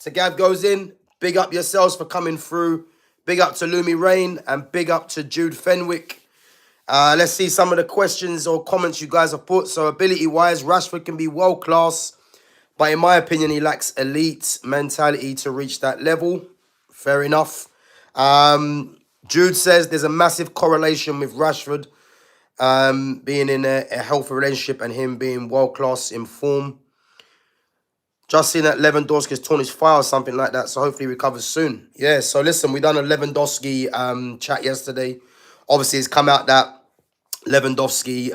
to Gav Goes In. Big up yourselves for coming through. Big up to Lumi Rain and big up to Jude Fenwick. Let's see some of the questions or comments you guys have put. So ability-wise, Rashford can be world-class, but in my opinion, he lacks elite mentality to reach that level. Fair enough. Jude says there's a massive correlation with Rashford being in a healthy relationship and him being world-class in form. Just seen that Lewandowski's torn his thigh or something like that, so hopefully he recovers soon. Yeah, so listen, we done a Lewandowski chat yesterday. Obviously, it's come out that Lewandowski,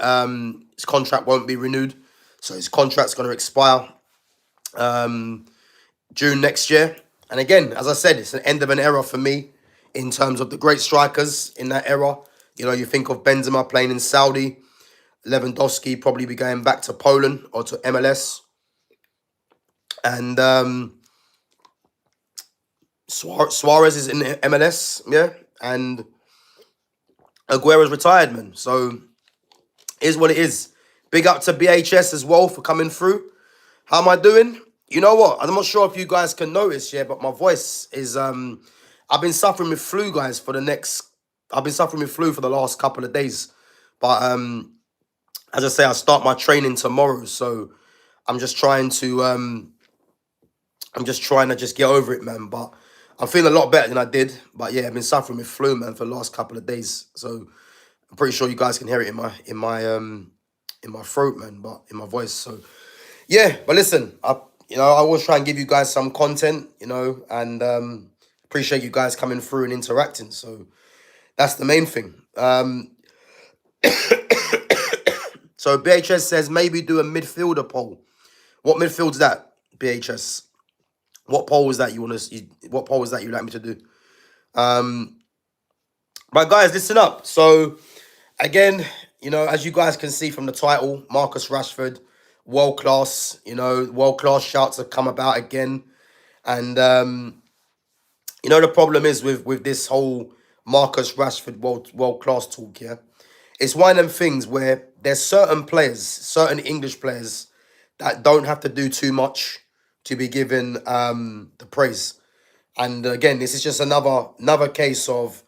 his contract won't be renewed, so his contract's going to expire June next year. And again, as I said, it's an end of an era for me in terms of the great strikers in that era. You know, you think of Benzema playing in Saudi, Lewandowski probably be going back to Poland or to MLS. And Suarez is in MLS, yeah. And Aguero's retired, man. So, is what it is. Big up to BHS as well for coming through. How am I doing? You know what? I'm not sure if you guys can notice, yeah, but my voice is... I've been suffering with flu, guys, I've been suffering with flu for the last couple of days. But, as I say, I start my training tomorrow. So, I'm just trying to just get over it, man. But I'm feeling a lot better than I did. But yeah, I've been suffering with flu, man, for the last couple of days. So I'm pretty sure you guys can hear it in my throat, man, but in my voice. So yeah, but listen, I always try and give you guys some content, and appreciate you guys coming through and interacting. So that's the main thing. So BHS says maybe do a midfielder poll. What midfield's that, BHS? What poll is that you want to? What poll is that you'd like me to do? But guys, listen up. So again, as you guys can see from the title, Marcus Rashford, world class. World class shouts have come about again, and the problem is with this whole Marcus Rashford world class talk. Yeah, it's one of them things where there's certain players, certain English players, that don't have to do too much to be given the praise. And again, this is just another case of,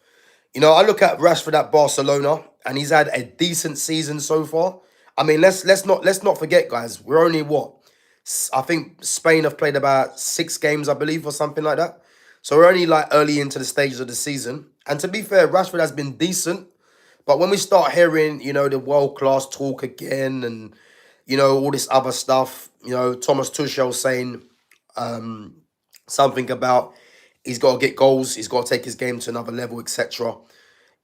I look at Rashford at Barcelona, and he's had a decent season so far. I mean, let's not forget, guys. We're only I think Spain have played about 6 games, I believe, or something like that. So we're only like early into the stages of the season. And to be fair, Rashford has been decent. But when we start hearing, the world class talk again, and all this other stuff, Thomas Tuchel saying something about he's got to get goals, he's got to take his game to another level, etc.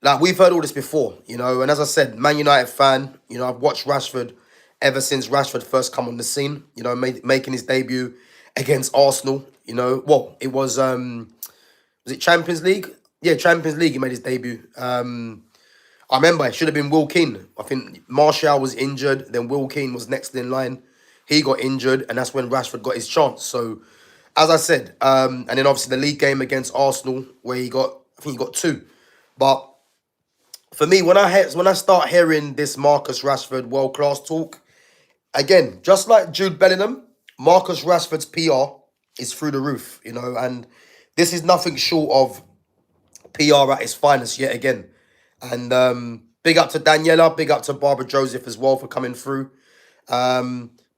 Like, we've heard all this before, and as I said, Man United fan, I've watched Rashford ever since Rashford first come on the scene, making his debut against Arsenal, well, it was it Champions League? Yeah, Champions League, he made his debut. I remember it should have been Will Keane. I think Martial was injured, then Will Keane was next in line. He got injured, and that's when Rashford got his chance. So, as I said, and then obviously the league game against Arsenal, where I think he got 2. But for me, when I start hearing this Marcus Rashford world class talk, again, just like Jude Bellingham, Marcus Rashford's PR is through the roof, and this is nothing short of PR at its finest yet again. And big up to Daniela, big up to Barbara Joseph as well for coming through.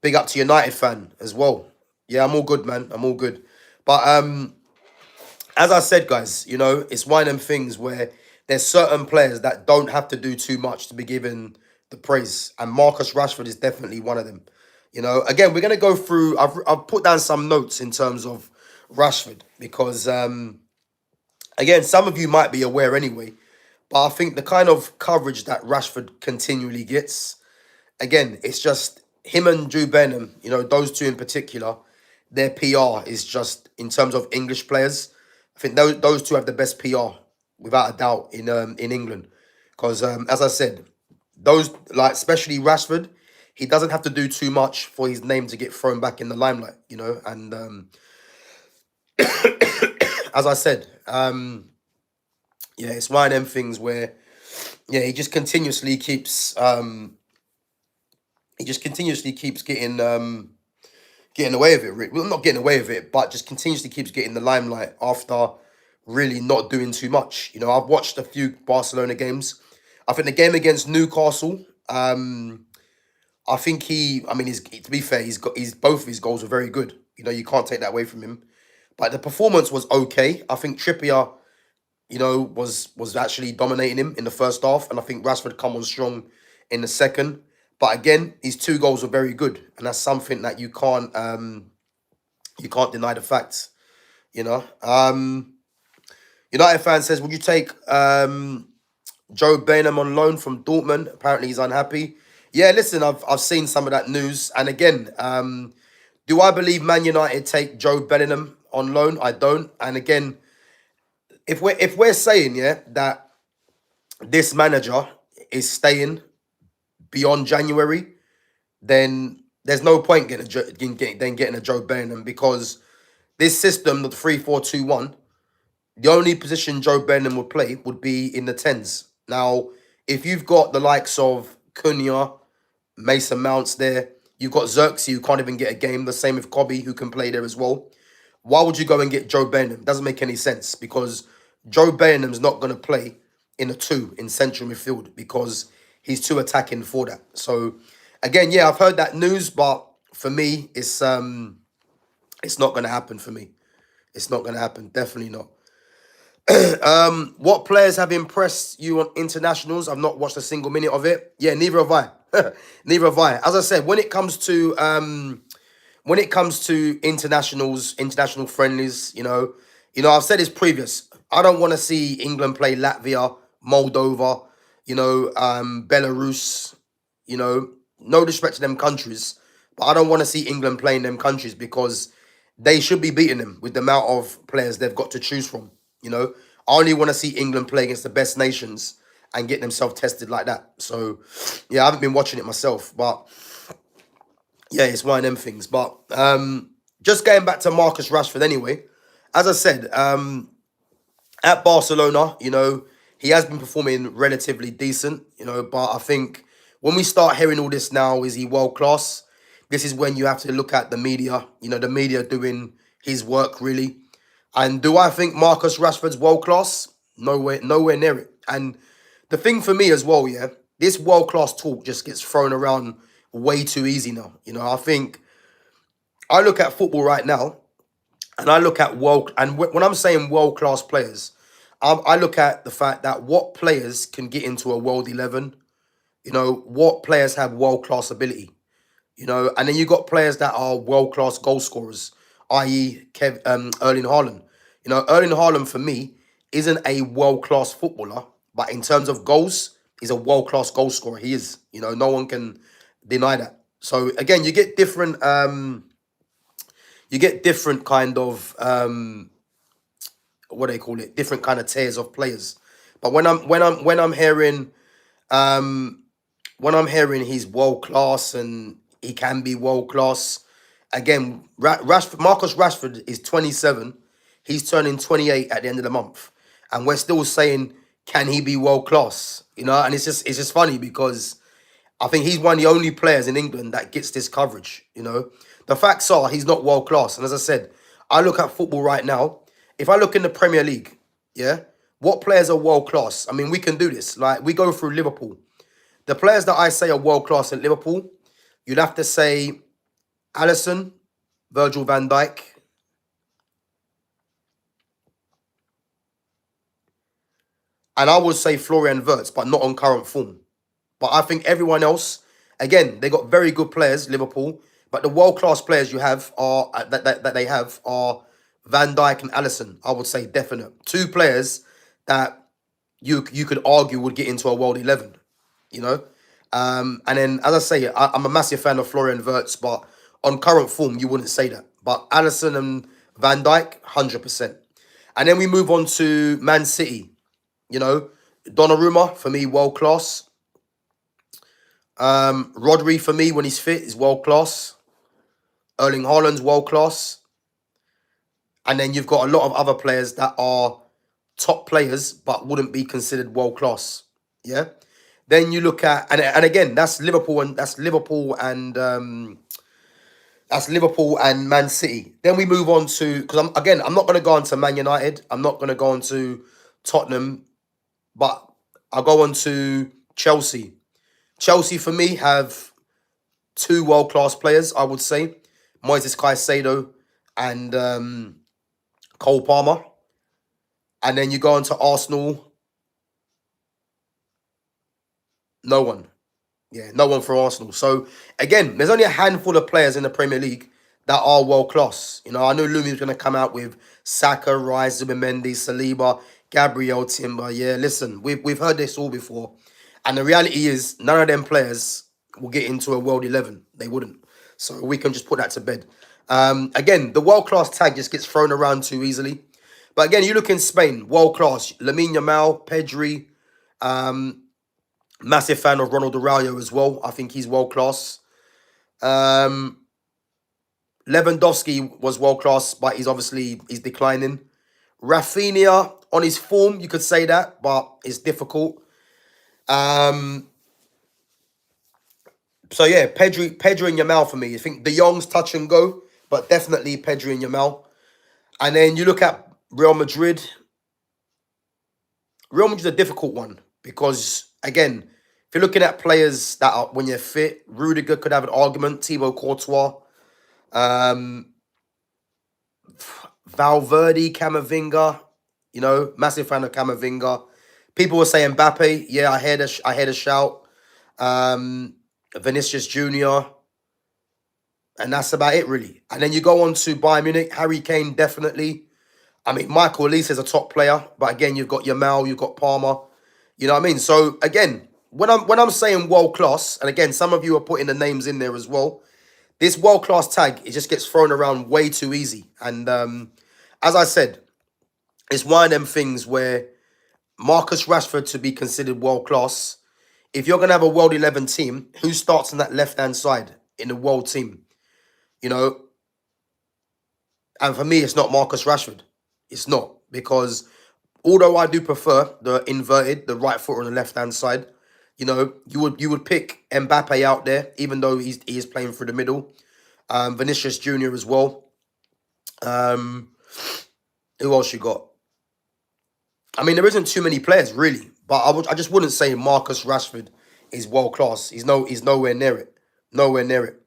Big up to United fan as well. Yeah, I'm all good, man. I'm all good. But as I said, guys, it's one of them things where there's certain players that don't have to do too much to be given the praise. And Marcus Rashford is definitely one of them. Again, we're going to go through... I've put down some notes in terms of Rashford because, again, some of you might be aware anyway, but I think the kind of coverage that Rashford continually gets, again, it's just him and Jude Bellingham, those two in particular, their PR is just, in terms of English players, I think those two have the best PR, without a doubt, in England. Because, as I said, those, like, especially Rashford, he doesn't have to do too much for his name to get thrown back in the limelight, and as I said, yeah, it's one of them things where, yeah, he just continuously keeps getting, getting away with it. Well, not getting away with it, but just continuously keeps getting the limelight after really not doing too much. You know, I've watched a few Barcelona games. I think the game against Newcastle, I think I mean, to be fair, he's both of his goals were very good. You know, you can't take that away from him. But the performance was okay. I think Trippier, you know, was actually dominating him in the first half, and I think Rashford come on strong in the second. But again, his two goals were very good, and that's something that you can't deny the facts. You know, United fan says, would you take Joe Bainham on loan from Dortmund? Apparently, he's unhappy. Yeah, listen, I've seen some of that news, and again, do I believe Man United take Joe Bellingham on loan? I don't. And again, if we're saying, yeah, that this manager is staying beyond January, then there's no point getting a Joe Bellingham, because this system, the 3-4-2-1, the only position Joe Bellingham would play would be in the tens. Now, if you've got the likes of Cunha, Mason Mounts there, you've got Xerxes who can't even get a game. The same with Kobe, who can play there as well. Why would you go and get Joe Bellingham? Doesn't make any sense, because Joe Bellingham's not going to play in a two in central midfield, because he's too attacking for that. So again, yeah, I've heard that news, but for me, it's not going to happen for me. It's not going to happen. Definitely not. What players have impressed you on internationals? I've not watched a single minute of it. Yeah, neither have I. Neither have I. As I said, when it comes to internationals, international friendlies, I've said this previous. I don't want to see England play Latvia, Moldova, Belarus. No disrespect to them countries, but I don't want to see England playing them countries, because they should be beating them with the amount of players they've got to choose from. I only want to see England play against the best nations and get themselves tested like that. So, yeah, I haven't been watching it myself, but yeah, it's one of them things. But just going back to Marcus Rashford anyway, as I said, at Barcelona, he has been performing relatively decent, but I think when we start hearing all this now, is he world class? This is when you have to look at the media, the media doing his work really. And do I think Marcus Rashford's world class? Nowhere near it. And the thing for me as well, yeah, this world class talk just gets thrown around way too easy now. I think I look at football right now, and I look at when I'm saying world class players, I look at the fact that what players can get into a world 11, what players have world class ability, and then you got players that are world class goal scorers, i.e., Erling Haaland. Erling Haaland for me isn't a world class footballer, but in terms of goals, he's a world class goal scorer. He is. No one can deny that. So again, you get different kind of what do they call it? Different kind of tiers of players. But when I'm hearing he's world class and he can be world class, again, Marcus Rashford is 27. He's turning 28 at the end of the month, and we're still saying, can he be world class? And it's just funny, because I think he's one of the only players in England that gets this coverage. The facts are he's not world class, and as I said, I look at football right now. If I look in the Premier League, yeah, what players are world class? I mean, we can do this. Like, we go through Liverpool. The players that I say are world class at Liverpool, you'd have to say Alisson, Virgil van Dijk, and I would say Florian Wirtz, but not on current form. But I think everyone else, again, they got very good players, Liverpool, but the world class players you have are that they have are Van Dijk and Alisson. I would say definite two players that you could argue would get into a world 11. And then, as I say, I'm a massive fan of Florian Wirtz, but on current form, you wouldn't say that. But Alisson and Van Dijk, 100%. And then we move on to Man City. Donnarumma, for me, world class. Rodri, for me, when he's fit, is world class. Erling Haaland's world class. And then you've got a lot of other players that are top players, but wouldn't be considered world class. Yeah. Then you look at, and again, that's Liverpool and That's Liverpool and Man City. Then we move on to, because I'm not going to go on to Man United. I'm not going to go on to Tottenham, but I'll go on to Chelsea. Chelsea for me have two world class players, I would say, Moises Caicedo and Cole Palmer. And then you go on to Arsenal, no one. Yeah, no one for Arsenal. So again, there's only a handful of players in the Premier League that are world class. You know, I know Lumi was going to come out with Saka, Rice, Zubimendi, Saliba, Gabriel, Timber. Yeah, listen, we've heard this all before, and the reality is none of them players will get into a world 11. They wouldn't. So we can just put that to bed. Again, the world class tag just gets thrown around too easily. But again, you look in Spain, world class. Lamine Yamal, Pedri. Massive fan of Ronald Araujo as well. I think he's world class. Lewandowski was world class, but he's declining. Rafinha on his form, you could say that, but it's difficult. So yeah, Pedri and Yamal for me. I think De Jong's touch and go, but definitely Pedri and Yamal. And then you look at Real Madrid. Real Madrid's a difficult one because again, if you're looking at players that are when you're fit, Rudiger could have an argument. Thibaut Courtois, Valverde, Camavinga. You know, massive fan of Camavinga. People were saying Mbappe. Yeah, I heard a shout. Vinicius Junior, and that's about it really. And then you go on to Bayern Munich. Harry Kane definitely. I mean, Michael Olise is a top player, but again, you've got Yamal, you've got Palmer. You know what I mean? So again, when I'm saying world class, and again, some of you are putting the names in there as well. This world class tag, it just gets thrown around way too easy. And as I said, it's one of them things where Marcus Rashford to be considered world class. If you're gonna have a world 11 team, who starts on that left hand side in the world team? You know, and for me, it's not Marcus Rashford. It's not, because although I do prefer the inverted, the right foot on the left hand side, you know, you would pick Mbappe out there, even though he is playing through the middle. Vinicius Junior as well. Who else you got? I mean, there isn't too many players really, but I just wouldn't say Marcus Rashford is world class. He's nowhere near it. Nowhere near it.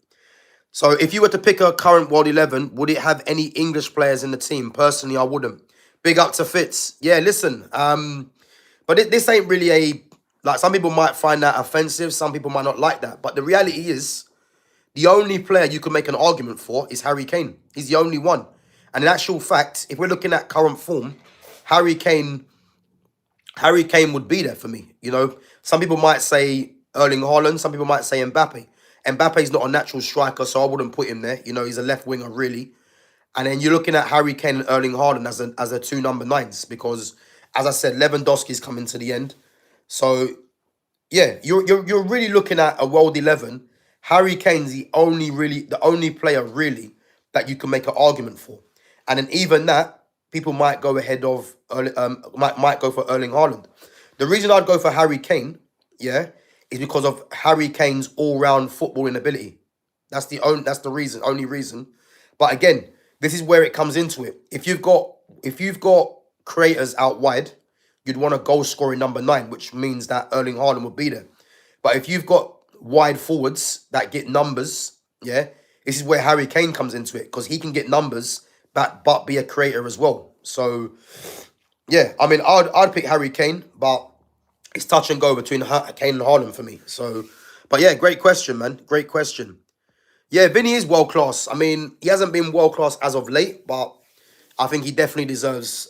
So if you were to pick a current world 11, would it have any English players in the team? Personally, I wouldn't. Big up to Fitz. Yeah, listen. But this ain't really like, some people might find that offensive. Some people might not like that. But the reality is, the only player you can make an argument for is Harry Kane. He's the only one. And in actual fact, if we're looking at current form, Harry Kane would be there for me. You know, some people might say Erling Haaland. Some people might say Mbappe. Mbappe's not a natural striker, so I wouldn't put him there. You know, he's a left winger, really. And then you're looking at Harry Kane and Erling Haaland as a two number nines, because, as I said, Lewandowski's coming to the end. So yeah, you're really looking at a world 11. Harry Kane's the only player really that you can make an argument for, and then even that, people might go ahead of might go for Erling Haaland. The reason I'd go for Harry Kane, yeah, is because of Harry Kane's all round footballing ability. That's the only reason. But again, this is where it comes into it. If you've got creators out wide, you'd want a goal scoring number 9, which means that Erling Haaland would be there. But if you've got wide forwards that get numbers, yeah, this is where Harry Kane comes into it, because he can get numbers but be a creator as well. So yeah, I mean, I'd pick Harry Kane, but it's touch and go between Kane and Haaland for me. So, but yeah, great question, man. Great question. Yeah, Vinny is world class. I mean, he hasn't been world class as of late, but I think he definitely deserves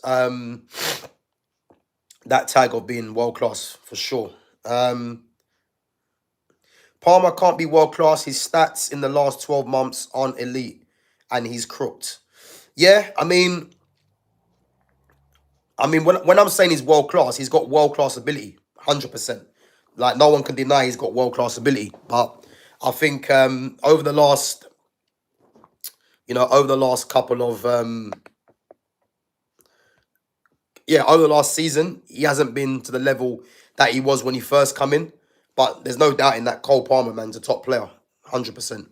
that tag of being world class for sure. Palmer can't be world class. His stats in the last 12 months aren't elite, and he's crooked. Yeah, I mean, when I'm saying he's world class, he's got world class ability, 100%. Like, no one can deny he's got world class ability. But I think over the last couple of over the last season, he hasn't been to the level that he was when he first come in. But there's no doubt in that Cole Palmer, man's a top player, 100%.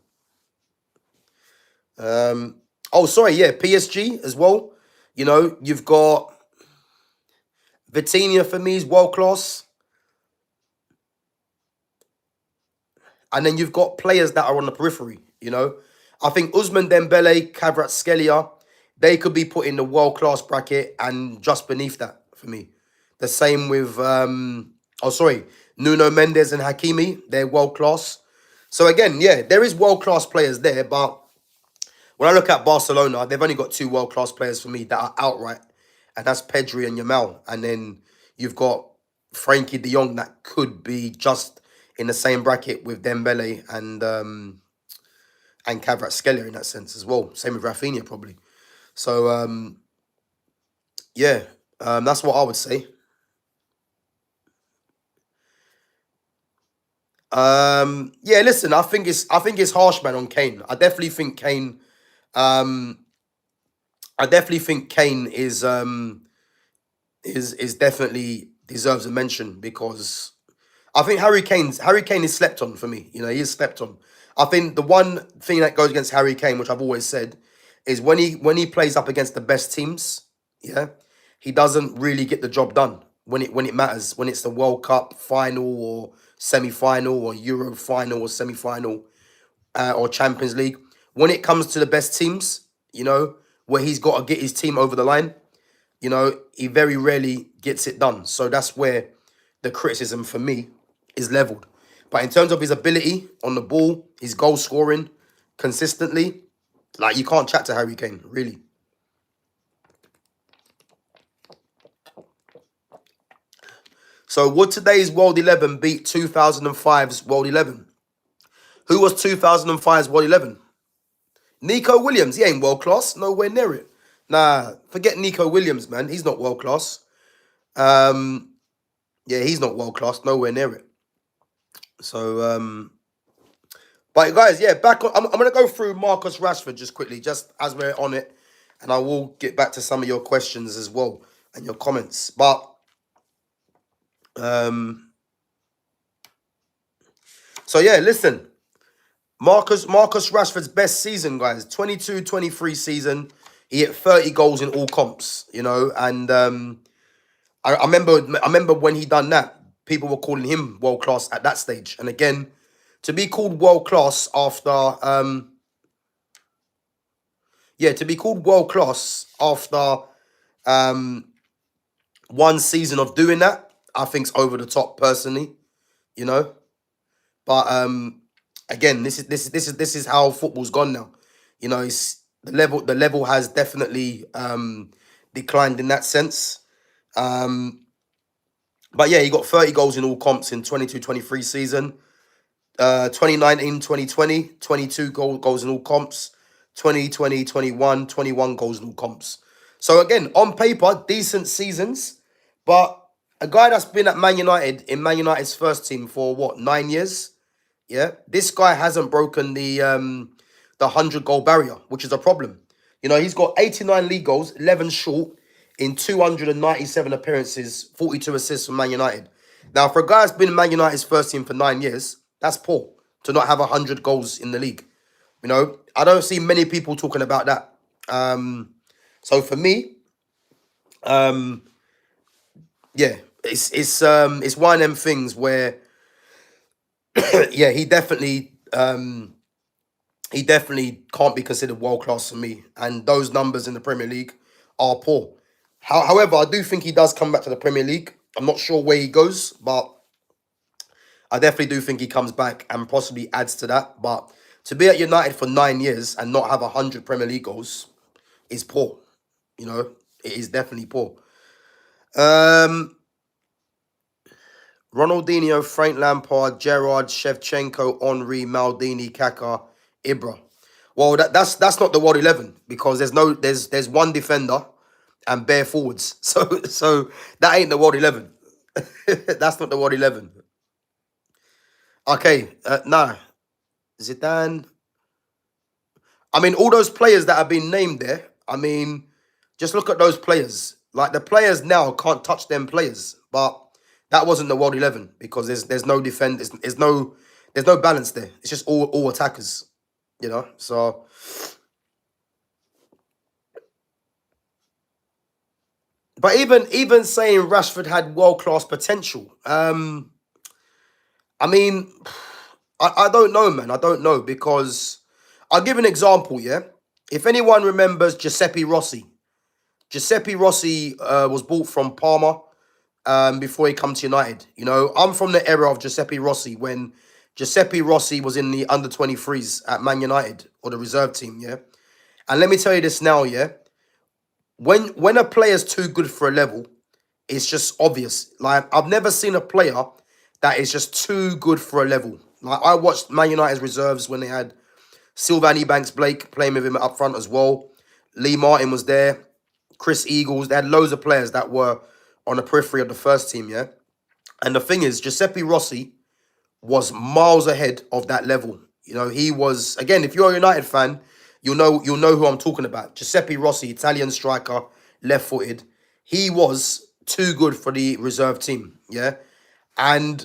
Oh, sorry, yeah, PSG as well. You know, you've got Vitinha for me is world class. And then you've got players that are on the periphery, you know. I think Usman Dembele, Kvaratskhelia, they could be put in the world-class bracket and just beneath that for me. The same with, Nuno Mendes and Hakimi, they're world-class. So again, yeah, there is world-class players there, but when I look at Barcelona, they've only got two world-class players for me that are outright, and that's Pedri and Yamal. And then you've got Frankie de Jong that could be just in the same bracket with Dembele and Kvaratskhelia in that sense as well. Same with Rafinha probably. So yeah, that's what I would say. Yeah, listen, I think it's harsh, man, on Kane. Um, I definitely think Kane is definitely deserves a mention because I think Harry Kane is slept on for me. You know, he is slept on. I think the one thing that goes against Harry Kane, which I've always said, is when he plays up against the best teams, yeah, he doesn't really get the job done when it matters. When it's the World Cup final or semi-final or Euro final or semi-final or Champions League. When it comes to the best teams, you know, where he's got to get his team over the line, you know, he very rarely gets it done. So that's where the criticism for me is leveled. But in terms of his ability on the ball, his goal scoring consistently, like you can't chat to Harry Kane, really. So would today's World 11 beat 2005's World 11? Who was 2005's World 11? Nico Williams, he ain't world class, nowhere near it. Nah, forget Nico Williams, man. He's not world class. Um, yeah, he's not world class, nowhere near it. So, but guys, yeah, back on. I'm gonna go through Marcus Rashford just quickly, just as we're on it, and I will get back to some of your questions as well and your comments. But um, so yeah, listen, Marcus Rashford's best season, guys, 22-23 season. He hit 30 goals in all comps, you know, and I remember when he done that, people were calling him world class at that stage. And again, to be called world class after to be called world class after um one season of doing that, I think's over the top personally, you know. But again, this is how football's gone now. You know, it's the level has definitely declined in that sense. Um but yeah, he got 30 goals in all comps in 22-23 season. 2019, 2020, 22 goals in all comps. 2020, 21 goals in all comps. So again, on paper, decent seasons, but a guy that's been at Man United in Man United's first team for what, 9 years? Yeah, this guy hasn't broken the 100 goal barrier, which is a problem. You know, he's got 89 league goals, 11 short in 297 appearances, 42 assists for Man United. Now, for a guy that's been in Man United's first team for 9 years, that's poor to not have 100 goals in the league. You know, I don't see many people talking about that. So for me, um, yeah, it's one of them things where yeah, he definitely can't be considered world class for me. And those numbers in the Premier League are poor. However, I do think he does come back to the Premier League. I'm not sure where he goes, but I definitely do think he comes back and possibly adds to that. But to be at United for 9 years and not have 100 Premier League goals is poor. You know, it is definitely poor. Um, Ronaldinho, Frank Lampard, Gerrard, Shevchenko, Henry, Maldini, Kaká, Ibra. Well, that's not the World 11 because there's one defender and bare forwards. So that ain't the World 11. That's not the World 11. Okay, nah, Zidane. I mean, all those players that have been named there. I mean, just look at those players. Like the players now can't touch them players, but that wasn't the World 11 because there's no defend. There's no balance there. It's just all attackers. You know, so But even saying Rashford had world class potential, I mean, I don't know, man. I don't know because I'll give an example. Yeah, if anyone remembers Giuseppe Rossi was bought from Parma before he come to United. You know, I'm from the era of Giuseppe Rossi when Giuseppe Rossi was in the under 23s at Man United or the reserve team. Yeah, and let me tell you this now. Yeah, when a player's too good for a level, it's just obvious. Like I've never seen a player that is just too good for a level. Like I watched Man United's reserves when they had Sylvani Banks Blake playing with him up front as well. Lee Martin was there. Chris Eagles. They had loads of players that were on the periphery of the first team, yeah? And the thing is, Giuseppe Rossi was miles ahead of that level. You know, he was, again, if you're a United fan, you'll know who I'm talking about. Giuseppe Rossi, Italian striker, left-footed. He was too good for the reserve team, yeah? And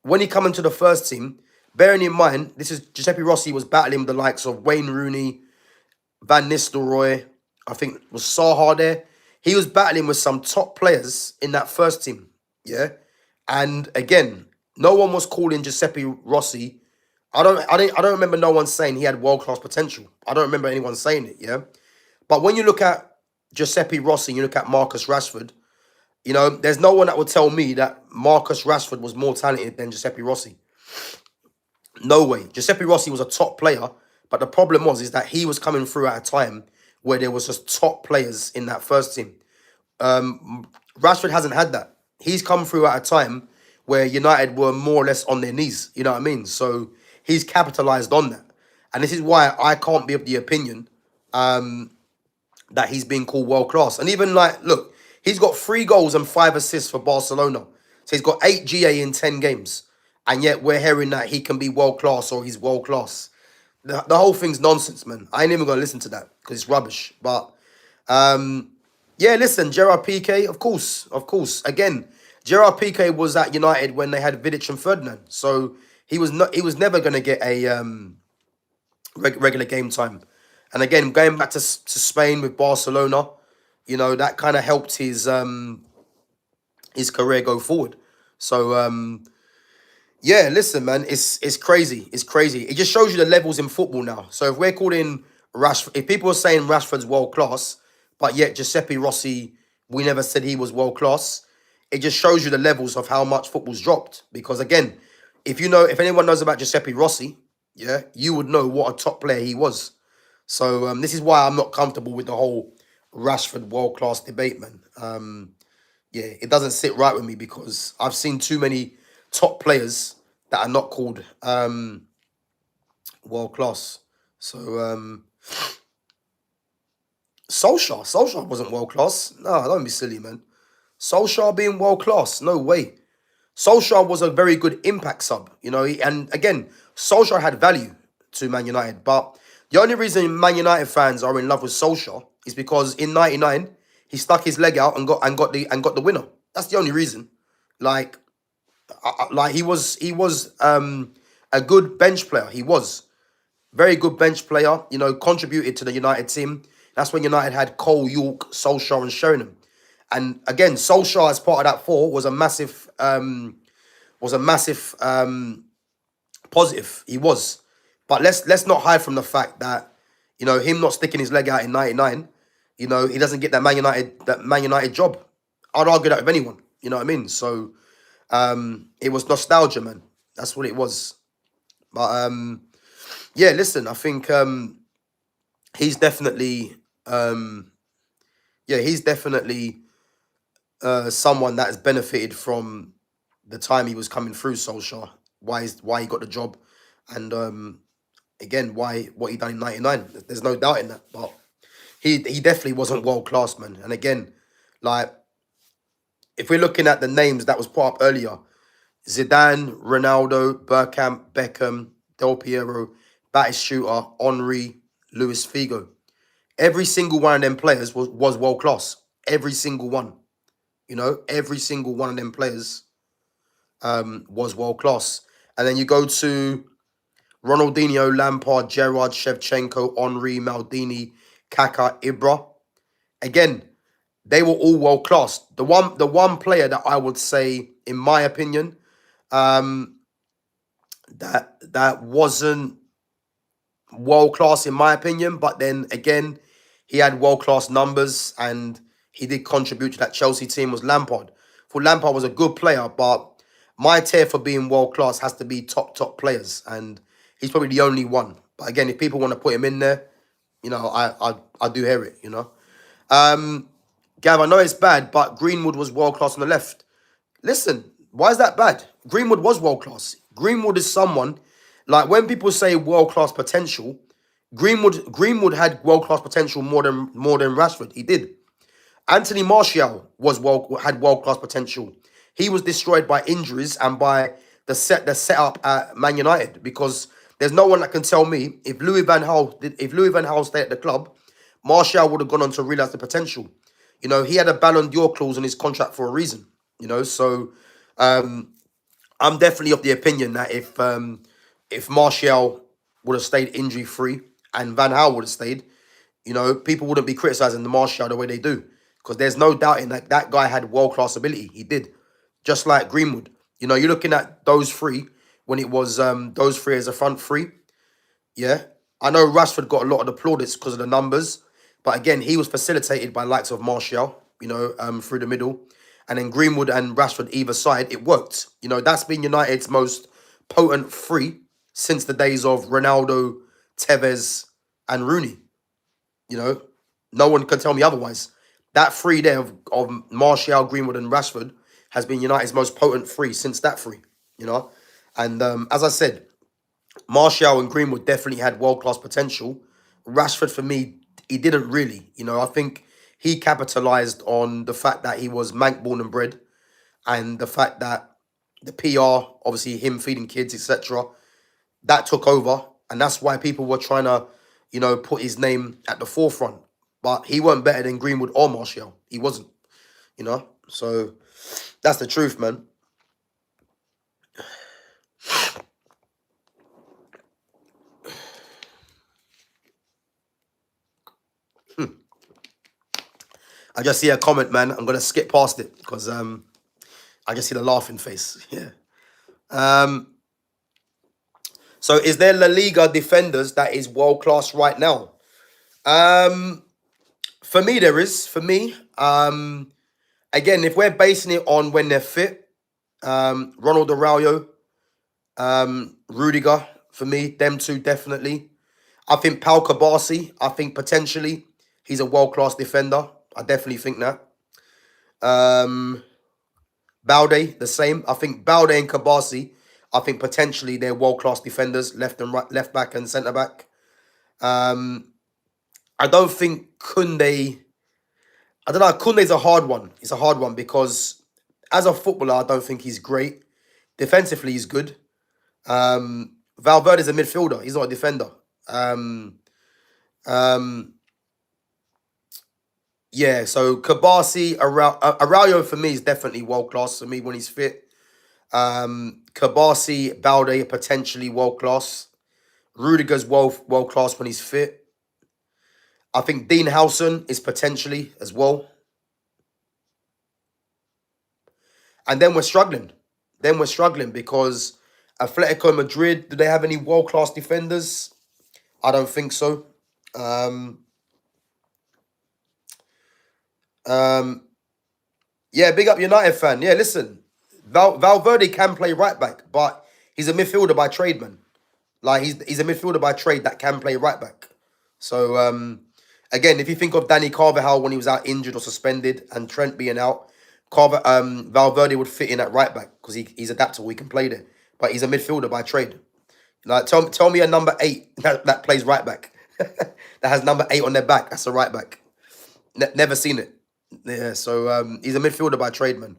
when he come into the first team, bearing in mind, this is Giuseppe Rossi was battling the likes of Wayne Rooney, Van Nistelrooy, I think was Saha there. He was battling with some top players in that first team, yeah. And again, no one was calling Giuseppe Rossi. I don't remember no one saying he had world class potential. I don't remember anyone saying it, yeah. But when you look at Giuseppe Rossi, you look at Marcus Rashford. You know, there's no one that would tell me that Marcus Rashford was more talented than Giuseppe Rossi. No way. Giuseppe Rossi was a top player, but the problem is that he was coming through at a time where there was just top players in that first team. Rashford hasn't had that. He's come through at a time where United were more or less on their knees. You know what I mean? So he's capitalized on that. And this is why I can't be of the opinion that he's being called world class. And even like, look, he's got 3 goals and 5 assists for Barcelona. So he's got 8 GA in 10 games. And yet we're hearing that he can be world class or he's world class. The whole thing's nonsense, man. I ain't even going to listen to that because it's rubbish. But yeah, listen, Gerard Piqué, of course, of course. Again, Gerard Piqué was at United when they had Vidic and Ferdinand. So he was never going to get a regular game time. And again, going back to Spain with Barcelona, you know, that kind of helped his career go forward. So yeah, listen, man, it's crazy. It's crazy. It just shows you the levels in football now. So if we're calling Rashford, if people are saying Rashford's world class, but yet Giuseppe Rossi, we never said he was world class, it just shows you the levels of how much football's dropped. Because again, if anyone knows about Giuseppe Rossi, yeah, you would know what a top player he was. So this is why I'm not comfortable with the whole Rashford world class debate, man. Yeah, it doesn't sit right with me because I've seen too many top players that are not called world class. So Solskjaer wasn't world class. No, don't be silly, man. Solskjaer being world class, no way. Solskjaer was a very good impact sub, you know, and again, Solskjaer had value to Man United, but the only reason Man United fans are in love with Solskjaer is because in '99 he stuck his leg out and got the winner. That's the only reason. Like, he was a good bench player. He was very good bench player. You know, contributed to the United team. That's when United had Cole, York, Solskjaer, and Sheringham. And again, Solskjaer as part of that 4 was a massive positive. He was, but let's not hide from the fact that, you know, him not sticking his leg out in '99, you know, he doesn't get that Man United job. I'd argue that with anyone. You know what I mean? So it was nostalgia, man. That's what it was. But yeah, listen, I think he's definitely he's definitely someone that has benefited from the time he was coming through Solskjaer. Why he got the job, and again what he done in '99. There's no doubt in that. But he definitely wasn't world class, man. And again, like if we're looking at the names that was put up earlier, Zidane, Ronaldo, Bergkamp, Beckham, Del Piero, Batistuta, Henry, Luis Figo. Every single one of them players was world class. Every single one. You know, every single one of them players was world class. And then you go to Ronaldinho, Lampard, Gerrard, Shevchenko, Henry, Maldini, Kaká, Ibra. Again, they were all world class. The one player that I would say, in my opinion, that wasn't world class in my opinion, but then again, he had world class numbers and he did contribute to that Chelsea team, was Lampard. For Lampard was a good player, but my tier for being world class has to be top players, and he's probably the only one. But again, if people want to put him in there, I do hear it. Gav, I know it's bad, but Greenwood was world class on the left. Listen, why is that bad? Greenwood was world class. Greenwood is someone, like when people say world class potential, Greenwood had world class potential more than Rashford. He did. Anthony Martial had world class potential. He was destroyed by injuries and by the setup at Man United, because there's no one that can tell me if Louis van Gaal stayed at the club, Martial would have gone on to realize the potential. He had a Ballon d'Or clause in his contract for a reason. So I'm definitely of the opinion that if Martial would have stayed injury free and Van Gaal would have stayed, people wouldn't be criticizing the Martial the way they do, because there's no doubting that guy had world class ability. He did, just like Greenwood. You're looking at those three when it was those three as a front three. Yeah, I know Rashford got a lot of the plaudits because of the numbers, but again, he was facilitated by likes of Martial, through the middle, and then Greenwood and Rashford either side. It worked. That's been United's most potent three since the days of Ronaldo, Tevez, and Rooney. No one can tell me otherwise. That three there of Martial, Greenwood, and Rashford has been United's most potent three since that three. And as I said, Martial and Greenwood definitely had world-class potential. Rashford, for me, he didn't really. I think he capitalised on the fact that he was Manc born and bred, and the fact that the PR, obviously him feeding kids, etc., that took over. And that's why people were trying to, put his name at the forefront. But he wasn't better than Greenwood or Martial. He wasn't, So that's the truth, man. I just see a comment, man. I'm gonna skip past it because I just see the laughing face. Yeah. So is there La Liga defenders that is world class right now? For me, there is. For me, again, if we're basing it on when they're fit, Ronald Araujo, Rudiger, for me, them two definitely. I think Pau Kabasi, I think potentially he's a world class defender. I definitely think that. Balde, the same. I think Balde and Kabasi, I think potentially they're world class defenders, left and right, left back and centre back. I don't think Koundé. I don't know. Koundé's a hard one. It's a hard one because as a footballer, I don't think he's great. Defensively, he's good. Valverde's a midfielder. He's not a defender. Yeah, so Kabasi, Araujo for me is definitely world class for me when he's fit. Kabasi, Balde potentially world class. Rudiger's world class when he's fit. I think Dean Howson is potentially as well. And then we're struggling. Because Atletico Madrid, do they have any world class defenders? I don't think so. Yeah, big up United fan. Yeah, listen, Valverde can play right back, but he's a midfielder by trade, man. Like he's a midfielder by trade that can play right back. So again, if you think of Danny Carvajal when he was out injured or suspended, and Trent being out, Valverde would fit in at right back because he's adaptable. He can play there, but he's a midfielder by trade. Like tell me a number 8 that plays right back that has number 8 on their back. That's a right back. Never seen it. Yeah, so he's a midfielder by trade, man.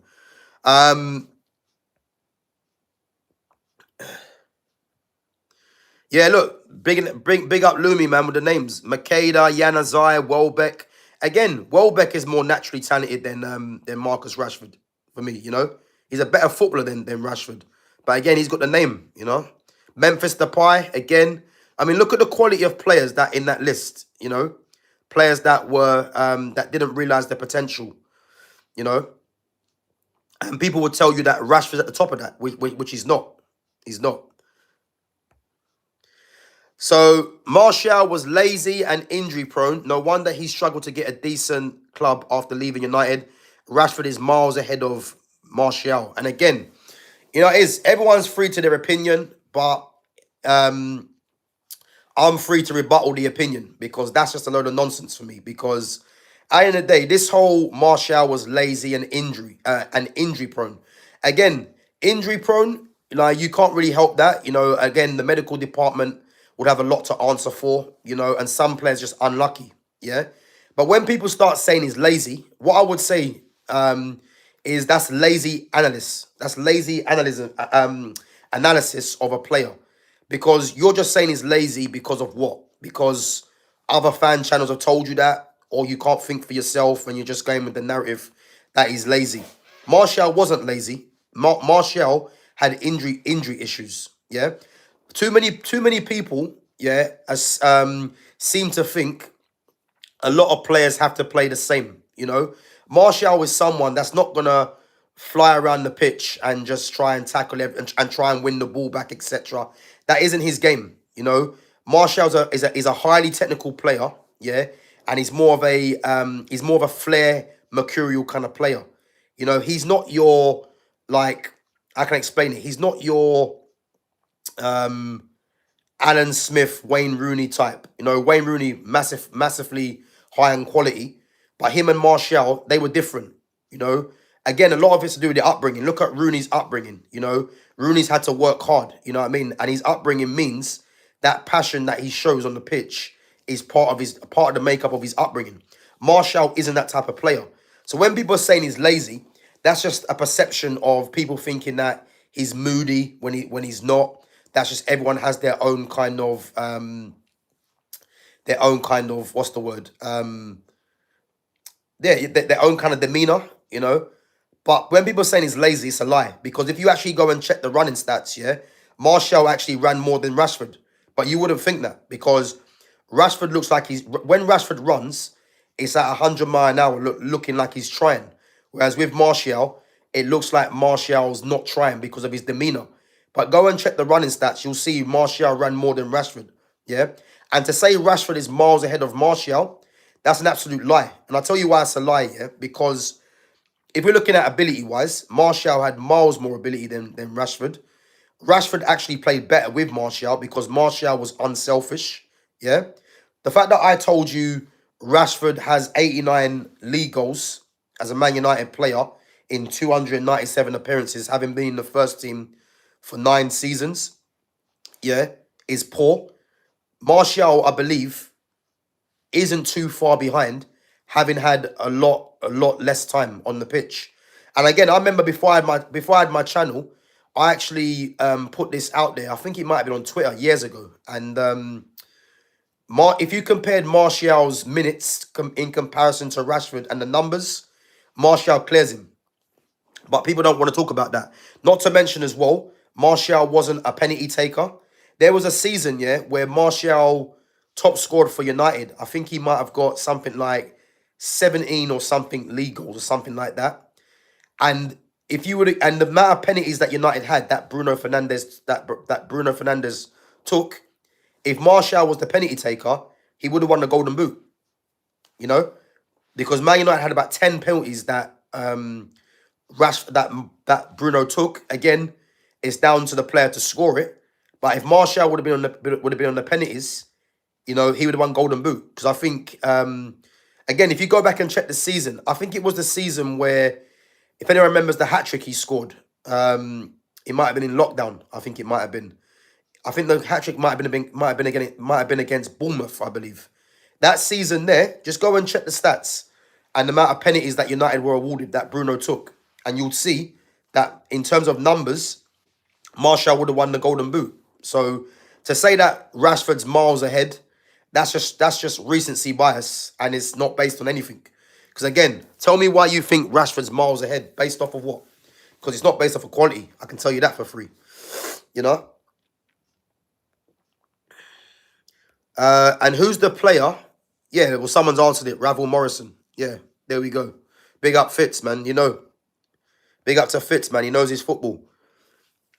Yeah, look, big up Lumi, man, with the names. Makeda, Januzaj, Welbeck. Again, Welbeck is more naturally talented than Marcus Rashford, for me, He's a better footballer than Rashford. But again, he's got the name, Memphis Depay, again. I mean, look at the quality of players that in that list, Players that were that didn't realise their potential. you know, and people would tell you that Rashford's at the top of that, which he's not. He's not. So Martial was lazy and injury prone. No wonder he struggled to get a decent club after leaving United. Rashford is miles ahead of Martial. And again, you know, it is everyone's free to their opinion, but I'm free to rebuttal the opinion because that's just a load of nonsense for me. Because at the end of the day, this whole Martial was lazy and injury prone. Again, injury prone, like you can't really help that. You know, again, the medical department would have a lot to answer for, you know, and some players just unlucky. Yeah. But when people start saying he's lazy, what I would say is that's lazy analysis. That's lazy analysis of a player. Because you're just saying he's lazy because of what? Because other fan channels have told you that, or you can't think for yourself and you're just going with the narrative that he's lazy. Martial wasn't lazy. Martial had injury issues. Yeah, too many people. Yeah, seem to think a lot of players have to play the same. You know, Martial is someone that's not gonna fly around the pitch and just try and tackle and try and win the ball back, etc. That isn't his game. You know, Martial's is a highly technical player. Yeah, and he's more of a flair, mercurial kind of player. You know, he's not your like I can explain it. He's not your Alan Smith, Wayne Rooney type. You know, Wayne Rooney, massively high in quality. But him and Martial, they were different. You know, again, a lot of it's to do with the upbringing. Look at Rooney's upbringing. You know, Rooney's had to work hard. You know what I mean? And his upbringing means that passion that he shows on the pitch is part of the makeup of his upbringing. Martial isn't that type of player. So when people are saying he's lazy, that's just a perception of people thinking that he's moody when he's not. That's just everyone has their own kind of what's the word? Their own kind of demeanor, you know. But when people are saying he's lazy, it's a lie. Because if you actually go and check the running stats, yeah, Martial actually ran more than Rashford. But you wouldn't think that because Rashford looks like when Rashford runs, it's at 100 miles an hour, looking like he's trying. Whereas with Martial, it looks like Martial's not trying because of his demeanor. But go and check the running stats, you'll see Martial ran more than Rashford. Yeah. And to say Rashford is miles ahead of Martial, that's an absolute lie. And I'll tell you why it's a lie, yeah, because if we're looking at ability-wise, Martial had miles more ability than Rashford. Rashford actually played better with Martial because Martial was unselfish. Yeah. The fact that I told you Rashford has 89 league goals as a Man United player in 297 appearances, having been in the first team for 9 seasons, yeah, is poor. Martial, I believe, isn't too far behind, having had a lot less time on the pitch. And again, I remember before I had my channel, I actually put this out there. I think it might have been on Twitter years ago. And if you compared Martial's minutes in comparison to Rashford and the numbers, Martial clears him. But people don't want to talk about that. Not to mention as well, Martial wasn't a penalty taker. There was a season, yeah, where Martial top scored for United. I think he might have got something like 17 or something league goals or something like that. And if you would, and the amount of penalties that United had that Bruno Fernandes took, if Martial was the penalty taker, he would have won the Golden Boot. You know, because Man United had about 10 penalties that that Bruno took. Again, it's down to the player to score it. But if Martial would have been on the penalties, you know, he would have won Golden Boot. Because I think, again, if you go back and check the season, I think it was the season where, if anyone remembers the hat trick he scored, it might have been in lockdown. I think it might have been. I think the hat trick might have been against Bournemouth, I believe. That season there, just go and check the stats and the amount of penalties that United were awarded that Bruno took, and you'll see that in terms of numbers, Martial would have won the Golden Boot. So to say that Rashford's miles ahead, that's just recency bias, and it's not based on anything. Because again, tell me why you think Rashford's miles ahead, based off of what? Because it's not based off of quality. I can tell you that for free. You know. And who's the player? Yeah, well, someone's answered it. Ravel Morrison. Yeah, there we go. Big up Fitz, man. Big up to Fitz, man. He knows his football,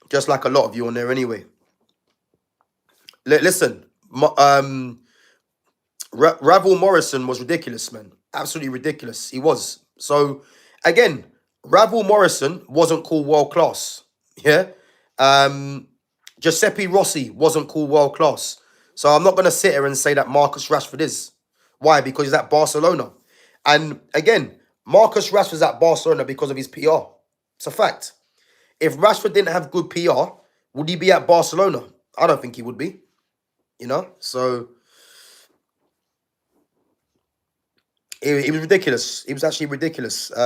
just like a lot of you on there anyway. Listen, Ravel Morrison was ridiculous, man. Absolutely ridiculous. He was. So, again, Ravel Morrison wasn't called world class. Yeah. Um, Giuseppe Rossi wasn't called world class. So I'm not going to sit here and say that Marcus Rashford is. Why? Because he's at Barcelona. And again, Marcus Rashford's at Barcelona because of his PR. It's a fact. If Rashford didn't have good PR, would he be at Barcelona? I don't think he would be. So it was ridiculous. It was actually ridiculous. It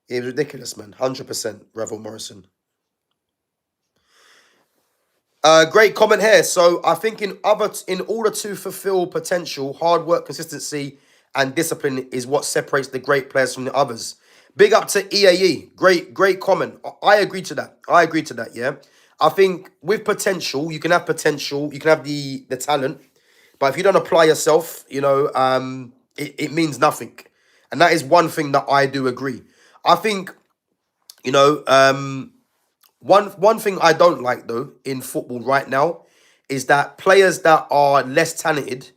was ridiculous, man. 100%, Ravel Morrison. Great comment here. So I think in order to fulfill potential, hard work, consistency, and discipline is what separates the great players from the others. Big up to EAE. Great comment. I agree to that. Yeah. I think with potential, you can have potential, you can have the talent, but if you don't apply yourself, it means nothing. And that is one thing that I do agree. I think, you know, one thing I don't like though in football right now is that players that are less talented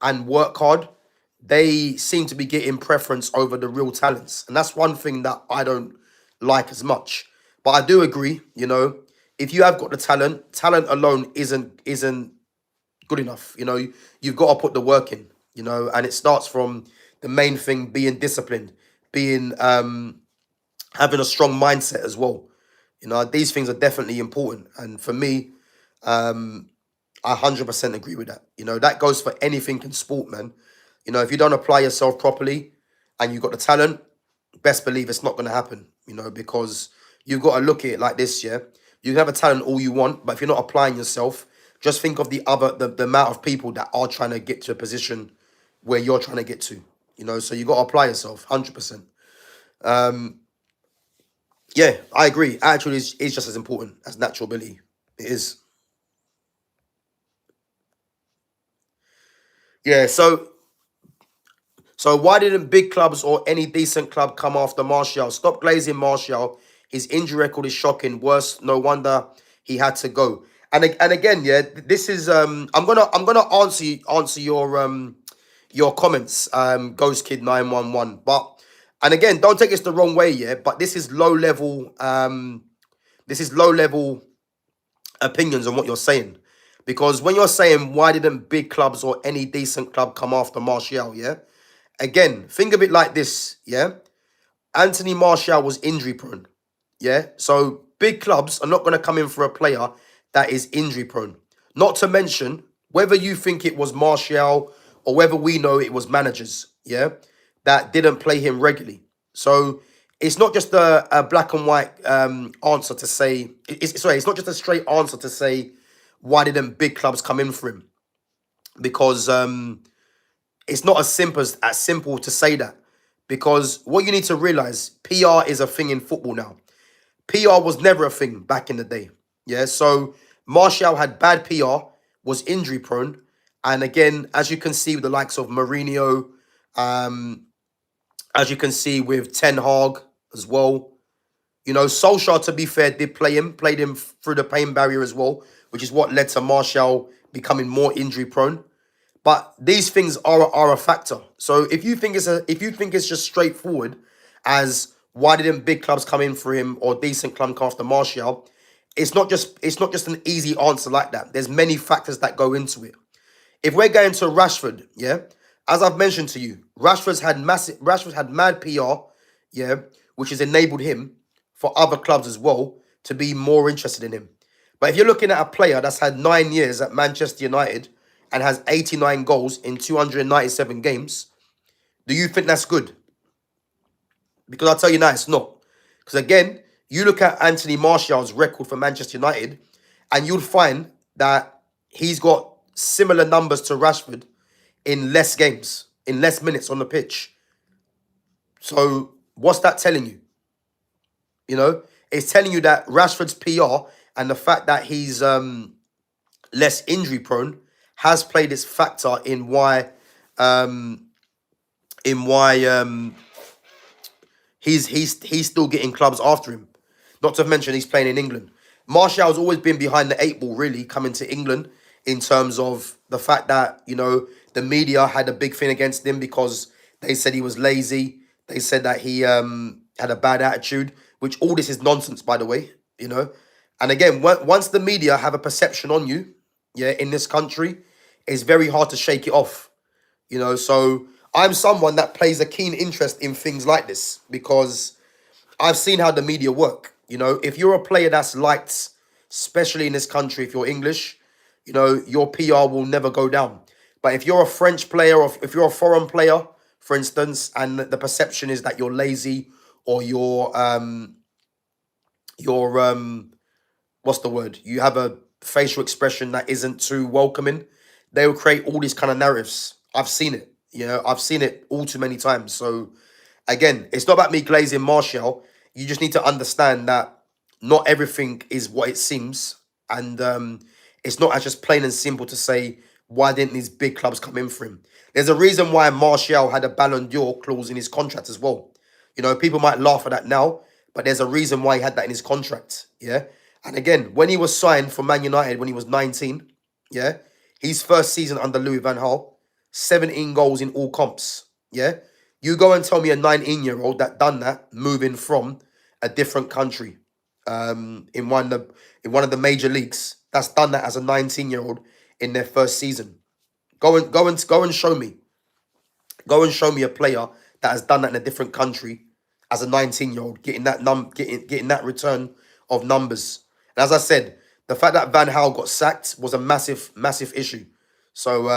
and work hard, they seem to be getting preference over the real talents. And that's one thing that I don't like as much. But I do agree, if you have got the talent alone isn't good enough. You've got to put the work in, and it starts from the main thing being disciplined, being having a strong mindset as well. These things are definitely important. And for me, I 100% agree with that. That goes for anything in sport, man. If you don't apply yourself properly and you've got the talent, best believe it's not going to happen, because you've got to look at it like this, yeah? You can have a talent all you want, but if you're not applying yourself, just think of the amount of people that are trying to get to a position where you're trying to get to, so you got to apply yourself, 100%. Yeah, I agree. Attitude is just as important as natural ability. It is. Yeah, so why didn't big clubs or any decent club come after Martial? Stop glazing Martial. His injury record is shocking. Worse, no wonder he had to go. And again, yeah, this is I'm gonna answer your comments, Ghost Kid 911. But and again, don't take this the wrong way, yeah. But this is low level opinions on what you're saying. Because when you're saying why didn't big clubs or any decent club come after Martial, yeah? Again, think of it like this, yeah? Anthony Martial was injury prone, yeah? So big clubs are not going to come in for a player that is injury prone. Not to mention, whether you think it was Martial or whether we know it was managers, yeah, that didn't play him regularly. So it's not just a black and white answer to say, it's not just a straight answer to say, why didn't big clubs come in for him? Because it's not as simple to say that. Because what you need to realize, PR is a thing in football now. PR was never a thing back in the day. Yeah, so Martial had bad PR, was injury prone, and again, as you can see with the likes of Mourinho, as you can see with Ten Hag as well. Solskjaer, to be fair, did played him through the pain barrier as well, which is what led to Martial becoming more injury prone. But these things are a factor. So if you think it's just straightforward as why didn't big clubs come in for him or decent club come after Martial, it's not just an easy answer like that. There's many factors that go into it. If we're going to Rashford, yeah, as I've mentioned to you, Rashford had mad PR, yeah, which has enabled him for other clubs as well to be more interested in him. But if you're looking at a player that's had 9 years at Manchester United and has 89 goals in 297 games, do you think that's good? Because I'll tell you now, it's not. Because again, you look at Anthony Martial's record for Manchester United, and you'll find that he's got similar numbers to Rashford in less games, in less minutes on the pitch. So what's that telling you? It's telling you that Rashford's PR and the fact that he's less injury prone has played its factor in why in why he's still getting clubs after him. Not to mention he's playing in England. Martial's always been behind the eight ball, really, coming to England in terms of the fact that, the media had a big thing against him because they said he was lazy. They said that he had a bad attitude, which all this is nonsense, by the way. And again, once the media have a perception on you, yeah, in this country, it's very hard to shake it off. So I'm someone that plays a keen interest in things like this because I've seen how the media work. If you're a player that's liked, especially in this country, if you're English, your PR will never go down. But if you're a French player or if you're a foreign player, for instance, and the perception is that you're lazy or you're what's the word? You have a facial expression that isn't too welcoming, they will create all these kind of narratives. I've seen it. I've seen it all too many times. So again, it's not about me glazing Martial. You just need to understand that not everything is what it seems. And it's not as just plain and simple to say, why didn't these big clubs come in for him? There's a reason why Martial had a Ballon d'Or clause in his contract as well. People might laugh at that now, but there's a reason why he had that in his contract. Yeah. And again, when he was signed for Man United when he was 19, yeah, his first season under Louis van Gaal, 17 goals in all comps. Yeah. You go and tell me a 19-year-old that done that, moving from a different country, in one of the major leagues, that's done that as a 19-year-old in their first season. Go and show me. Go and show me a player that has done that in a different country as a 19-year-old, getting that return of numbers. And as I said, the fact that Van Gaal got sacked was a massive, massive issue. So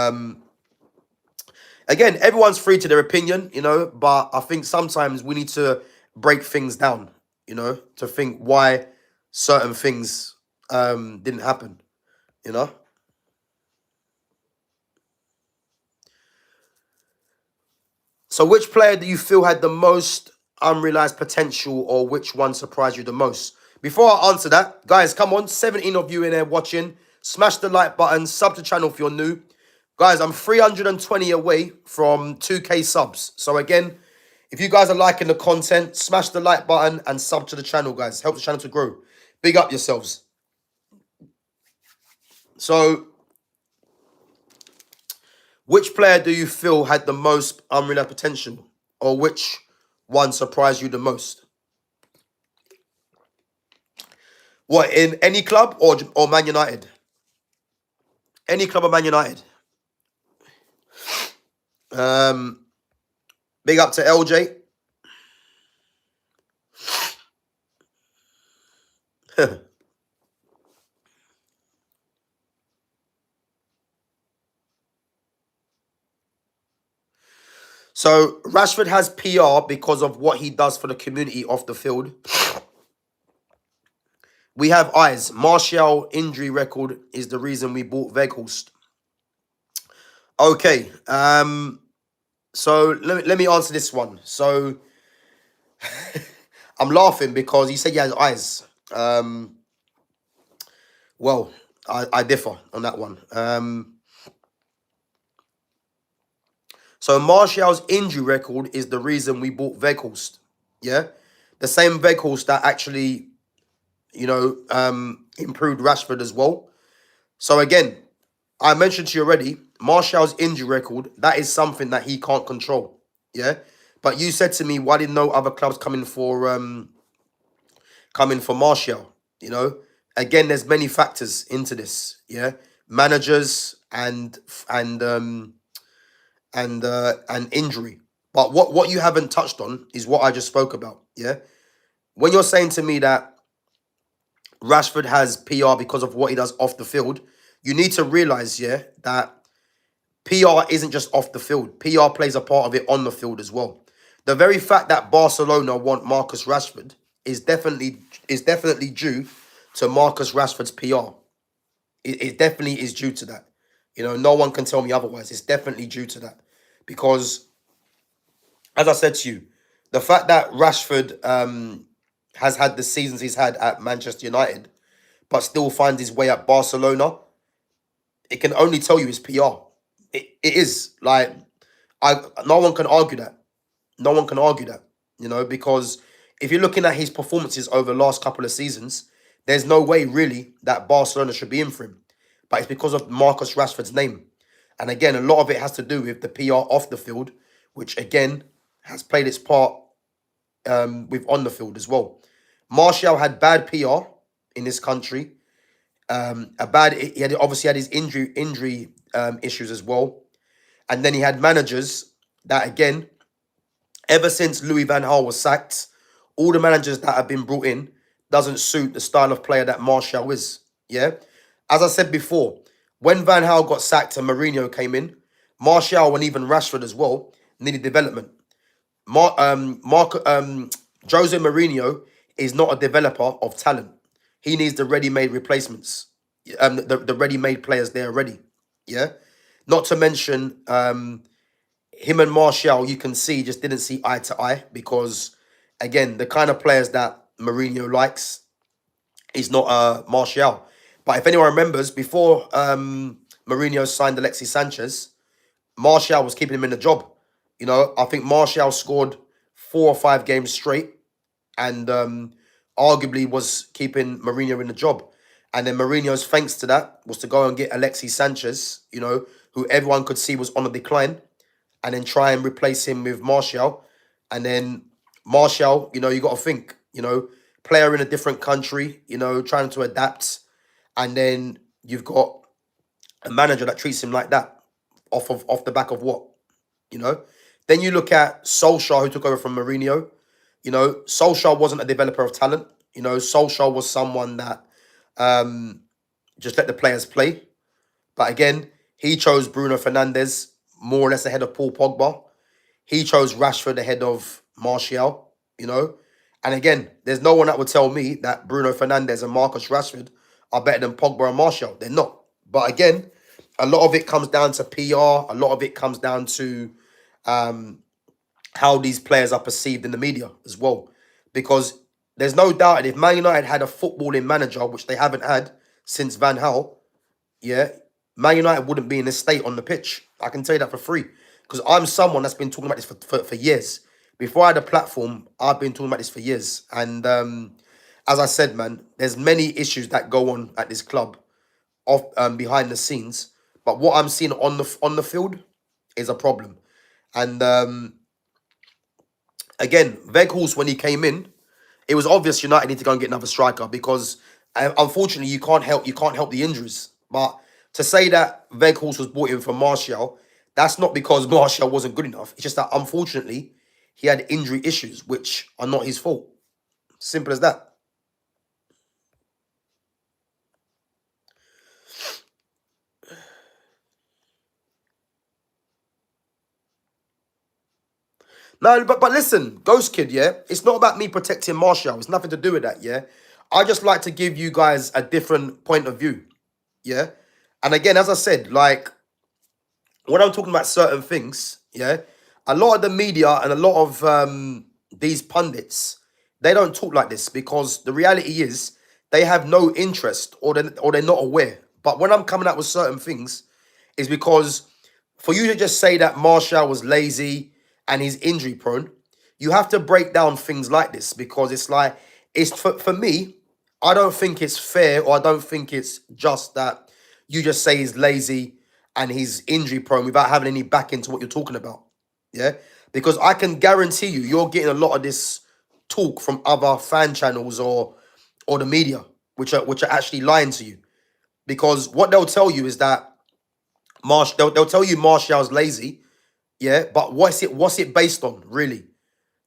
again, everyone's free to their opinion, but I think sometimes we need to break things down, to think why certain things didn't happen. So which player do you feel had the most unrealized potential, or which one surprised you the most? Before I answer that, guys, come on, 17 of you in there watching. Smash the like button, sub the channel if you're new. Guys, I'm 320 away from 2K subs. So again, if you guys are liking the content, smash the like button and sub to the channel, guys. Help the channel to grow. Big up yourselves. So, which player do you feel had the most unrealized potential? Or which one surprised you the most? What, in any club or Man United? Any club or Man United? Big up to LJ. So Rashford has PR because of what he does for the community off the field. We have eyes. Martial injury record is the reason we bought Weghorst. Okay. So let me answer this one. So I'm laughing because he said he has eyes. Well, I differ on that one. So Martial's injury record is the reason we bought Weghorst. Yeah? The same Weghorst that actually, improved Rashford as well. So again, I mentioned to you already, Martial's injury record, that is something that he can't control. Yeah? But you said to me, why didn't no other clubs come in for Martial? Again, there's many factors into this. Yeah, managers and injury. But what you haven't touched on is what I just spoke about. Yeah, when you're saying to me that Rashford has PR because of what he does off the field, you need to realize, yeah, that PR isn't just off the field. PR plays a part of it on the field as well. The very fact that Barcelona want Marcus Rashford is definitely due to Marcus Rashford's PR. It definitely is due to that. No one can tell me otherwise. It's definitely due to that. Because, as I said to you, the fact that Rashford has had the seasons he's had at Manchester United, but still finds his way at Barcelona, it can only tell you his PR. It is. Like, No one can argue that. No one can argue that, because if you're looking at his performances over the last couple of seasons, there's no way really that Barcelona should be in for him. But it's because of Marcus Rashford's name. And again, a lot of it has to do with the PR off the field, which again has played its part with on the field as well. Martial had bad PR in this country. He had obviously had his injury issues as well. And then he had managers that again, ever since Louis van Gaal was sacked, all the managers that have been brought in doesn't suit the style of player that Martial is. Yeah, as I said before, when Van Gaal got sacked and Mourinho came in, Martial and even Rashford as well needed development. Jose Mourinho is not a developer of talent. He needs the ready-made replacements, the ready-made players there already. Yeah, not to mention him and Martial, you can see, just didn't see eye to eye because, again, the kind of players that Mourinho likes is not Martial. But if anyone remembers, before Mourinho signed Alexis Sanchez, Martial was keeping him in the job. I think Martial scored 4 or 5 games straight and arguably was keeping Mourinho in the job. And then Mourinho's thanks to that was to go and get Alexis Sanchez, who everyone could see was on a decline, and then try and replace him with Martial. And then Martial, you got to think, player in a different country, trying to adapt. And then you've got a manager that treats him like that off the back of what, Then you look at Solskjaer, who took over from Mourinho. Solskjaer wasn't a developer of talent. Solskjaer was someone that just let the players play. But again, he chose Bruno Fernandes more or less ahead of Paul Pogba. He chose Rashford ahead of Martial, And again, there's no one that would tell me that Bruno Fernandes and Marcus Rashford are better than Pogba and Martial. They're not. But again, a lot of it comes down to PR. A lot of it comes down to how these players are perceived in the media as well. Because there's no doubt that if Man United had a footballing manager, which they haven't had since Van Gaal, yeah, Man United wouldn't be in this state on the pitch. I can tell you that for free. Because I'm someone that's been talking about this for years. Before I had a platform, I've been talking about this for years. And as I said, man, there's many issues that go on at this club behind the scenes. But what I'm seeing on the field is a problem. And again, Weghorst, when he came in, it was obvious United need to go and get another striker because unfortunately you can't help the injuries. But to say that Weghorst was brought in for Martial, that's not because Martial wasn't good enough. It's just that unfortunately he had injury issues, which are not his fault. Simple as that. No, but listen, Ghost Kid, yeah? It's not about me protecting Martial. It's nothing to do with that, yeah? I just like to give you guys a different point of view, yeah? And again, as I said, like, when I'm talking about certain things, yeah, a lot of the media and a lot of these pundits, they don't talk like this because the reality is they have no interest or they're not aware. But when I'm coming out with certain things, is because for you to just say that Martial was lazy and he's injury prone, you have to break down things like this because it's like, for me, I don't think it's fair or I don't think it's just that you just say he's lazy and he's injury prone without having any back into what you're talking about. Yeah, because I can guarantee you're getting a lot of this talk from other fan channels or the media, which are actually lying to you. Because what they'll tell you is that they'll tell you Martial's lazy, yeah, but what's it based on, really?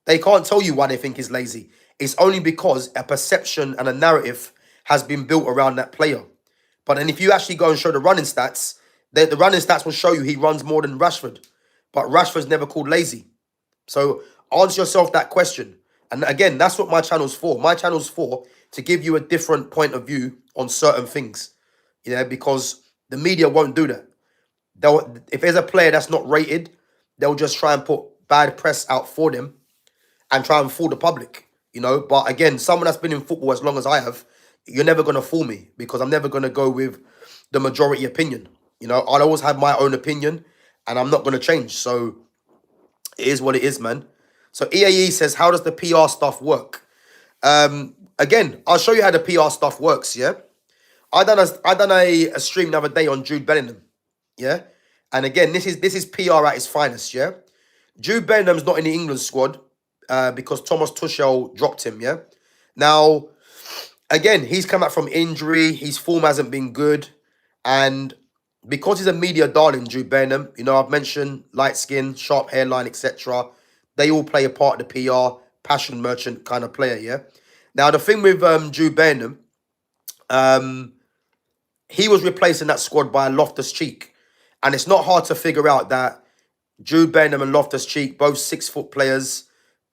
They can't tell you why they think he's lazy. It's only because a perception and a narrative has been built around that player. But then if you actually go and show the running stats, the running stats will show you he runs more than Rashford. But Rashford's never called lazy. So answer yourself that question. And again, that's what my channel's for. My channel's for to give you a different point of view on certain things. Yeah, because the media won't do that. If there's a player that's not rated, they'll just try and put bad press out for them and try and fool the public, But again, someone that's been in football as long as I have, you're never going to fool me because I'm never going to go with the majority opinion. I'll always have my own opinion and I'm not going to change. So It is what it is, man. So EAE says, how does the PR stuff work? Again, I'll show you how the PR stuff works, yeah? I done a stream the other day on Jude Bellingham, yeah? And again, this is PR at its finest, yeah? Jude Bellingham's not in the England squad because Thomas Tuchel dropped him, yeah? Now, again, he's come back from injury. His form hasn't been good. And because he's a media darling, Jude Bellingham, you know, I've mentioned light skin, sharp hairline, etc. They all play a part of the PR, passion merchant kind of player, yeah? Now, the thing with Jude Bellingham, he was replacing that squad by Loftus-Cheek. And it's not hard to figure out that Jude Bellingham and Loftus-Cheek, both 6 foot players,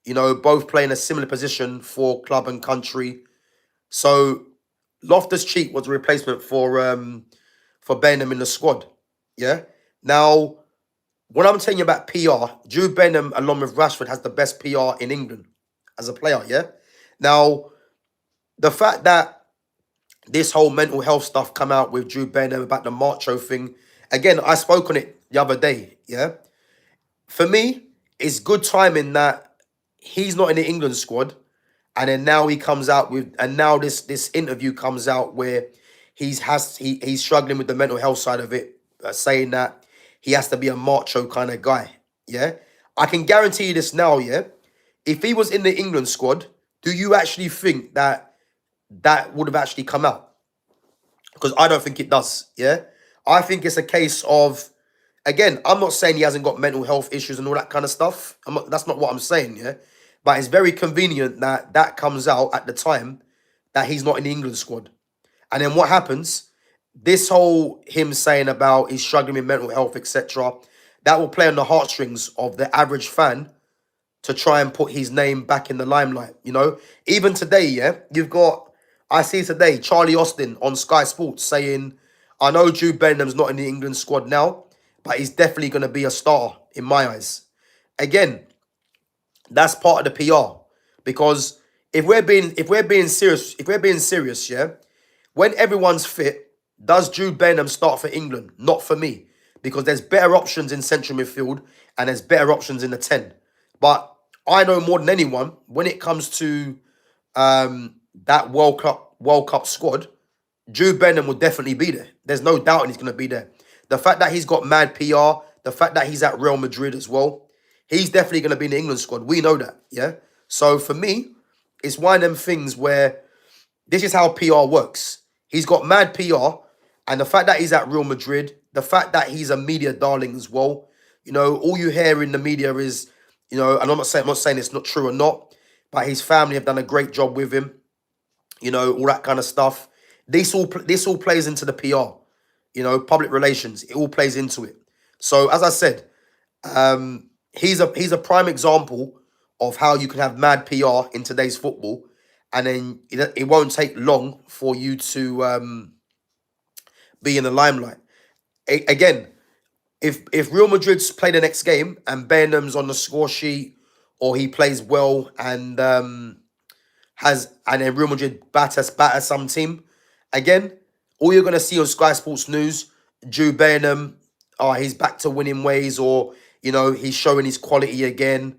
you know, both playing a similar position for club and country. So Loftus-Cheek was a replacement for Bellingham in the squad. Yeah. Now, when I'm telling you about PR, Jude Bellingham, along with Rashford, has the best PR in England as a player. Yeah. Now, the fact that this whole mental health stuff come out with Jude Bellingham about the macho thing, again, I spoke on it the other day. Yeah. For me, it's good timing that he's not in the England squad. And then now he comes out with, and now this interview comes out where he's struggling with the mental health side of it, saying that he has to be a macho kind of guy. Yeah, I can guarantee you this now. Yeah, if he was in the England squad, do you actually think that that would have actually come out? Because I don't think it does. Yeah, I think it's a case of, again, I'm not saying he hasn't got mental health issues and all that kind of stuff. That's not what I'm saying. Yeah. But it's very convenient that that comes out at the time that he's not in the England squad. And then what happens? This whole him saying about he's struggling with mental health, etc., that will play on the heartstrings of the average fan to try and put his name back in the limelight. You know, even today, yeah, I see today Charlie Austin on Sky Sports saying, I know Jude Bellingham's not in the England squad now, but he's definitely going to be a star in my eyes. Again, that's part of the PR, because if we're being serious, yeah, when everyone's fit, does Jude Bellingham start for England? Not for me, because there's better options in central midfield and there's better options in the 10. But I know more than anyone when it comes to that World Cup squad, Jude Bellingham will definitely be there. There's no doubt he's going to be there. The fact that he's got mad PR, the fact that he's at Real Madrid as well, he's definitely going to be in the England squad. We know that, yeah? So for me, it's one of them things where this is how PR works. He's got mad PR, and the fact that he's at Real Madrid, the fact that he's a media darling as well, you know, all you hear in the media is, you know, and I'm not saying it's not true or not, but his family have done a great job with him, you know, all that kind of stuff. This all plays into the PR, you know, public relations. It all plays into it. So as I said, he's a prime example of how you can have mad PR in today's football, and then it won't take long for you to be in the limelight. Again, if Real Madrid's play the next game and Bellingham's on the score sheet, or he plays well and then Real Madrid batter some team, again, all you're gonna see on Sky Sports News, Jude Bellingham, he's back to winning ways, or you know, he's showing his quality again.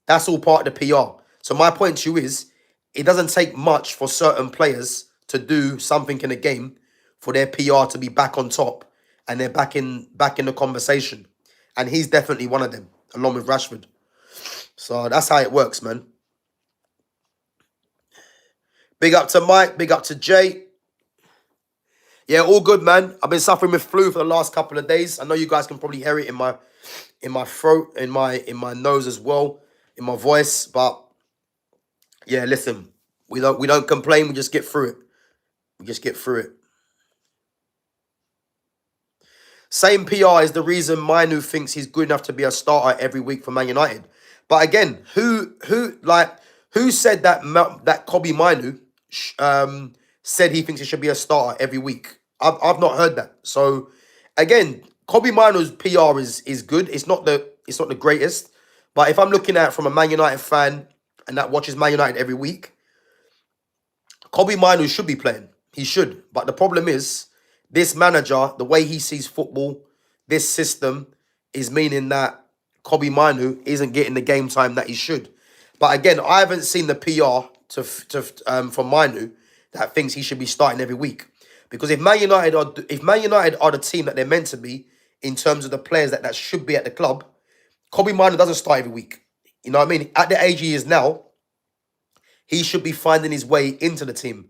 That's all part of the PR. So my point to you is, it doesn't take much for certain players to do something in a game for their PR to be back on top and they're back in the conversation. And he's definitely one of them, along with Rashford. So that's how it works, man. Big up to Mike, big up to Jay. Yeah, all good, man. I've been suffering with flu for the last couple of days. I know you guys can probably hear it in my throat, in my nose as well, in my voice. But yeah, listen, we don't complain. We just get through it. We just get through it. Same PR is the reason Manu thinks he's good enough to be a starter every week for Man United. But again, who said that Kobe Manu said he thinks he should be a starter every week? I've not heard that. So again, Kobe Manu's PR is good. It's not the greatest. But if I'm looking at it from a Man United fan and that watches Man United every week, Kobe Manu should be playing. He should. But the problem is, this manager, the way he sees football, this system is meaning that Kobe Manu isn't getting the game time that he should. But again, I haven't seen the PR from Manu that thinks he should be starting every week. Because if Man United are the team that they're meant to be in terms of the players that should be at the club, Kobe Manu doesn't start every week. You know what I mean? At the age he is now, he should be finding his way into the team.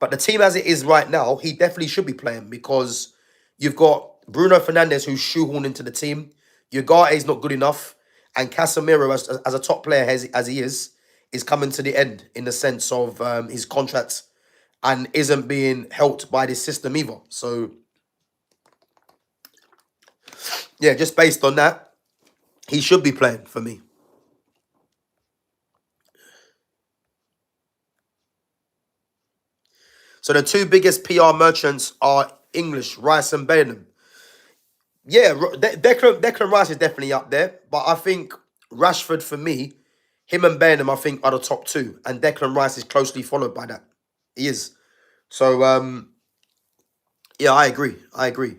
But the team as it is right now, he definitely should be playing because you've got Bruno Fernandes who's shoehorned into the team. Ugate's not good enough. And Casemiro, as a top player as he is coming to the end in the sense of his contract and isn't being helped by this system either. So, yeah, just based on that, he should be playing for me. So the two biggest PR merchants are English, Rice and Bellingham. Yeah, Declan Rice is definitely up there, but I think Rashford for me, him and Bellingham, I think are the top two, and Declan Rice is closely followed by that. He is. So yeah, I agree. I agree.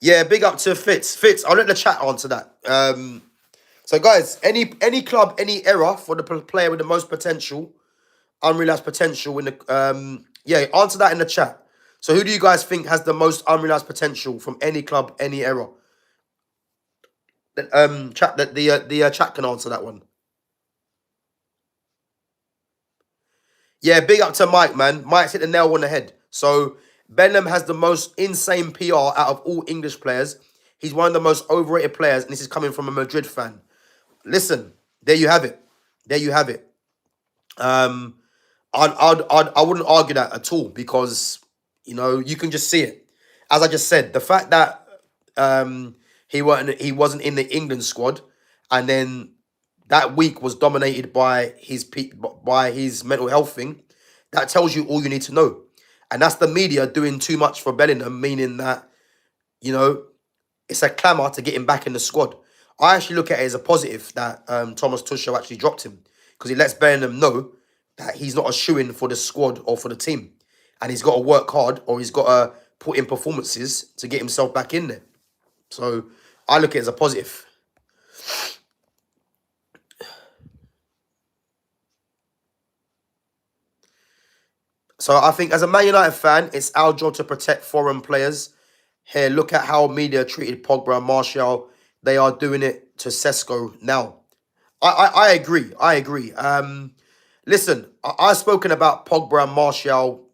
Yeah, big up to Fitz. Fitz, I'll let the chat answer that. So guys, any club, any era for the player with the most potential, unrealized potential in the yeah, answer that in the chat. So who do you guys think has the most unrealized potential from any club, any era? Chat that the chat can answer that one. Yeah, big up to Mike, man. Mike's hit the nail on the head. So Benham has the most insane PR out of all English players. He's one of the most overrated players, and this is coming from a Madrid fan. Listen, there you have it. There you have it. Um, I wouldn't argue that at all because you can just see it. As I just said, the fact that he wasn't in the England squad, and then that week was dominated by his mental health thing. That tells you all you need to know, and that's the media doing too much for Bellingham, meaning that you know it's a clamour to get him back in the squad. I actually look at it as a positive that Thomas Tuchel actually dropped him because he lets Bellingham know that he's not a shoo-in for the squad or for the team. And he's got to work hard or he's got to put in performances to get himself back in there. So I look at it as a positive. So I think as a Man United fan, it's our job to protect foreign players. Here, look at how media treated Pogba and Martial. They are doing it to Sesko now. I agree. I agree. Listen, I've spoken about Pogba and Martial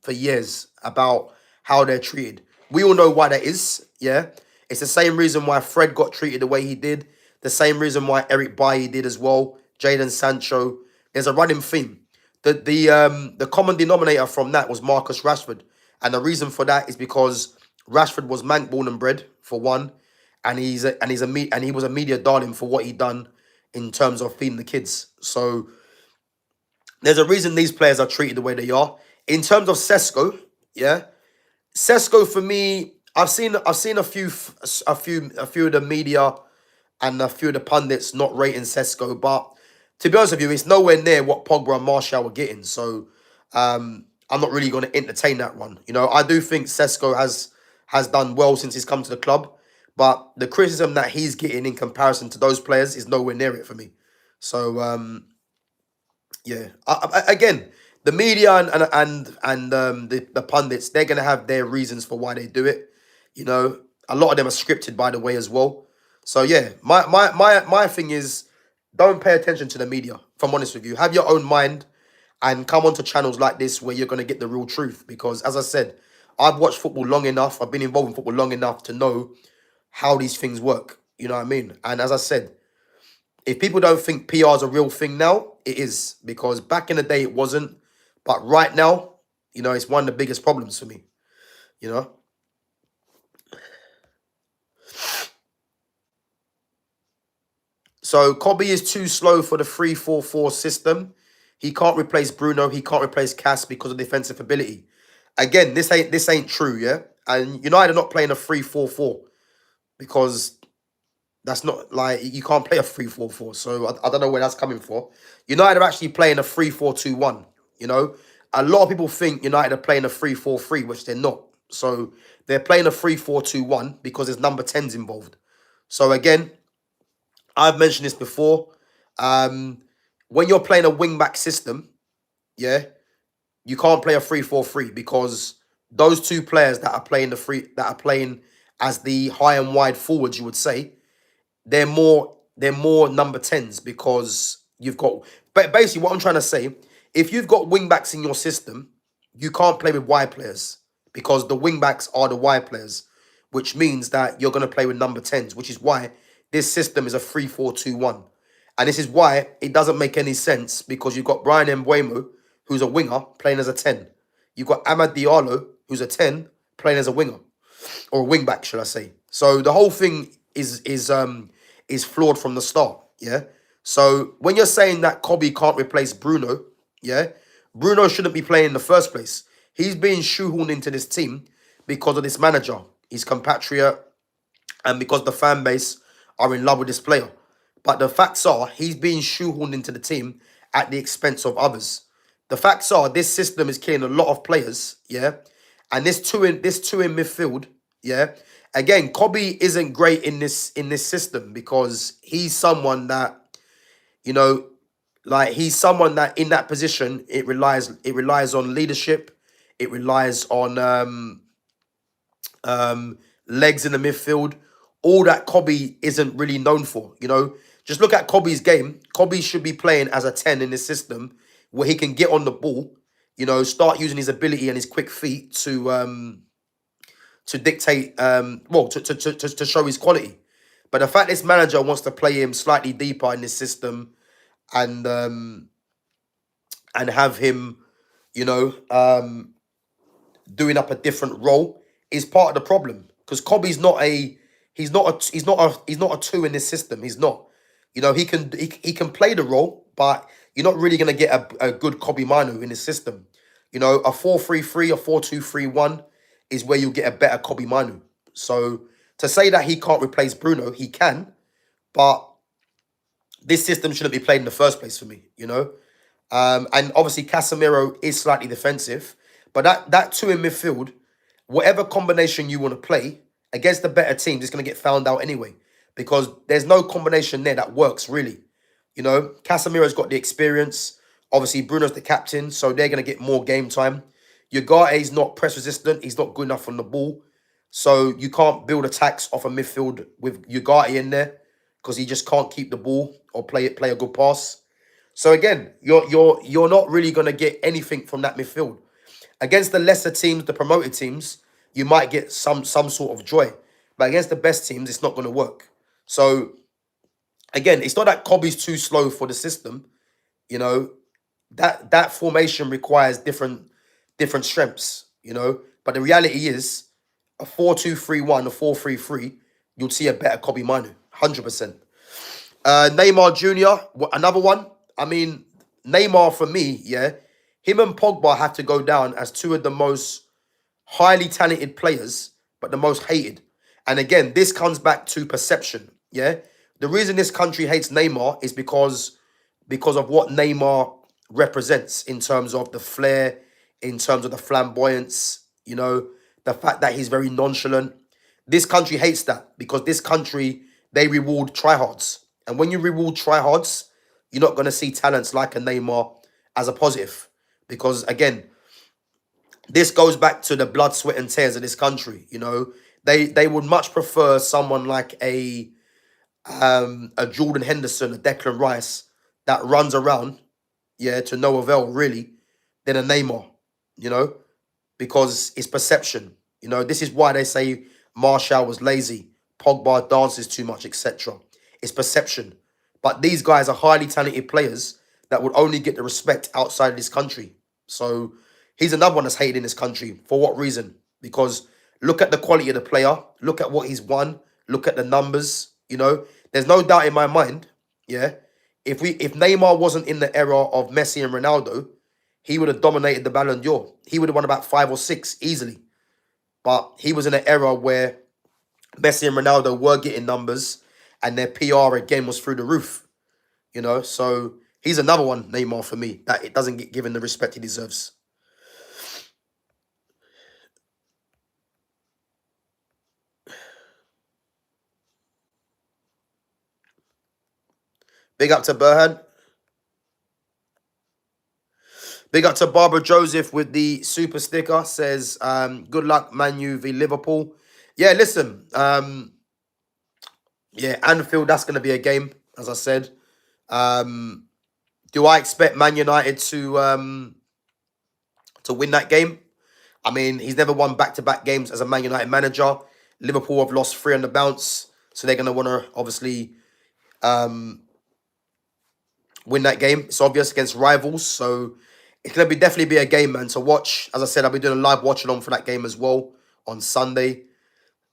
for years about how they're treated. We all know why that is, yeah? It's the same reason why Fred got treated the way he did, the same reason why Eric Bailly did as well, Jadon Sancho. There's a running theme. The common denominator from that was Marcus Rashford. And the reason for that is because Rashford was Manc born and bred, for one, and he was a media darling for what he done in terms of feeding the kids. So there's a reason these players are treated the way they are. In terms of Sesko, yeah, Sesko for me, I've seen a few of the media and a few of the pundits not rating Sesko, but to be honest with you, it's nowhere near what Pogba and Martial were getting. So I'm not really going to entertain that one. I do think Sesko has done well since he's come to the club, but the criticism that he's getting in comparison to those players is nowhere near it for me. So yeah, again, the media and the pundits, they're gonna have their reasons for why they do it. A lot of them are scripted, by the way, as well. So yeah, my thing is, don't pay attention to the media. If I'm honest with you, have your own mind and come onto channels like this where you're gonna get the real truth. Because as I said, I've watched football long enough. I've been involved in football long enough to know how these things work. You know what I mean? And as I said, if people don't think PR is a real thing now, it is. Because back in the day, it wasn't. But right now, it's one of the biggest problems for me. You know? So, Kobe is too slow for the 3-4-4 system. He can't replace Bruno. He can't replace Cass because of defensive ability. Again, this ain't true, yeah? And United are not playing a 3-4-4 because that's not like you can't play a 3-4-4. So I don't know where that's coming from. United are actually playing a 3-4-2-1. You know, a lot of people think United are playing a 3-4-3, which they're not. So they're playing a 3-4-2-1 because there's number 10s involved. So again, I've mentioned this before. Um, when you're playing a wing-back system, yeah, you can't play a 3-4-3 because those two players that are playing as the high and wide forwards, you would say, they're more number 10s because you've got, but basically what I'm trying to say, if you've got wing backs in your system, you can't play with wide players because the wing backs are the wide players, which means that you're going to play with number 10s, which is why this system is a 3-4-2-1. And this is why it doesn't make any sense because you've got Brian Mbeumo, who's a winger, playing as a 10. You've got Amad Diallo, who's a 10, playing as a winger or a wing back, should I say? So the whole thing is flawed from the start. Yeah. So when you're saying that Kobe can't replace Bruno, yeah, Bruno shouldn't be playing in the first place. He's being shoehorned into this team because of this manager, his compatriot, and because the fan base are in love with this player. But the facts are he's being shoehorned into the team at the expense of others. The facts are this system is killing a lot of players, yeah. And this two in midfield, yeah. Again, Kobe isn't great in this system because he's someone that, you know, like he's someone that in that position it relies on leadership, it relies on legs in the midfield, all that Kobe isn't really known for. Just look at Kobe's game. Kobe should be playing as a 10 in this system where he can get on the ball, start using his ability and his quick feet to dictate, to show his quality. But the fact this manager wants to play him slightly deeper in this system and have him, you know, doing up a different role is part of the problem. Because Kobe's not a two in this system. He's not. He can play the role, but you're not really gonna get a good Kobe Manu in this system. A 4-3-3, a 4-2-3-1 is where you get a better Kobe Manu. So to say that he can't replace Bruno, he can, but this system shouldn't be played in the first place for me. And obviously Casemiro is slightly defensive, but that two in midfield, whatever combination you want to play against the better teams, it's going to get found out anyway because there's no combination there that works really. Casemiro's got the experience. Obviously, Bruno's the captain, so they're going to get more game time. Ugate's not press resistant. He's not good enough on the ball. So you can't build attacks off a midfield with Ugarte in there because he just can't keep the ball or play a good pass. So again, you're not really going to get anything from that midfield. Against the lesser teams, the promoted teams, you might get some sort of joy. But against the best teams, it's not going to work. So again, it's not that Kobe's too slow for the system. That formation requires different strengths. But the reality is a 4-2-3-1, a 4-3-3, you'll see a better Kobe Manu, 100%. Neymar Jr., another one. I mean, Neymar for me, yeah, him and Pogba have to go down as two of the most highly talented players, but the most hated. And again, this comes back to perception, yeah? The reason this country hates Neymar is because of what Neymar represents in terms of the flair, in terms of the flamboyance, the fact that he's very nonchalant. This country hates that because this country, they reward tryhards. And when you reward tryhards, you're not going to see talents like a Neymar as a positive. Because again, this goes back to the blood, sweat and tears of this country. They would much prefer someone like a Jordan Henderson, a Declan Rice that runs around, yeah, to no avail really, than a Neymar, because it's perception. This is why they say Martial was lazy, Pogba dances too much, etc. It's perception. But these guys are highly talented players that would only get the respect outside of this country. So he's another one that's hated in this country. For what reason? Because look at the quality of the player. Look at what he's won. Look at the numbers. There's no doubt in my mind, yeah, if Neymar wasn't in the era of Messi and Ronaldo, he would have dominated the Ballon d'Or. He would have won about 5 or 6 easily. But he was in an era where Messi and Ronaldo were getting numbers and their PR again was through the roof. So he's another one, Neymar, for me, that it doesn't get given the respect he deserves. Big up to Burhan. Big up to Barbara Joseph with the super sticker. Says, good luck, Man U v Liverpool. Yeah, listen. Yeah, Anfield, that's going to be a game, as I said. Do I expect Man United to win that game? I mean, he's never won back-to-back games as a Man United manager. Liverpool have lost 3 on the bounce, so they're going to want to obviously win that game. It's obvious against rivals, so it's going to definitely be a game, man, to watch. As I said, I'll be doing a live watch-along for that game as well on Sunday,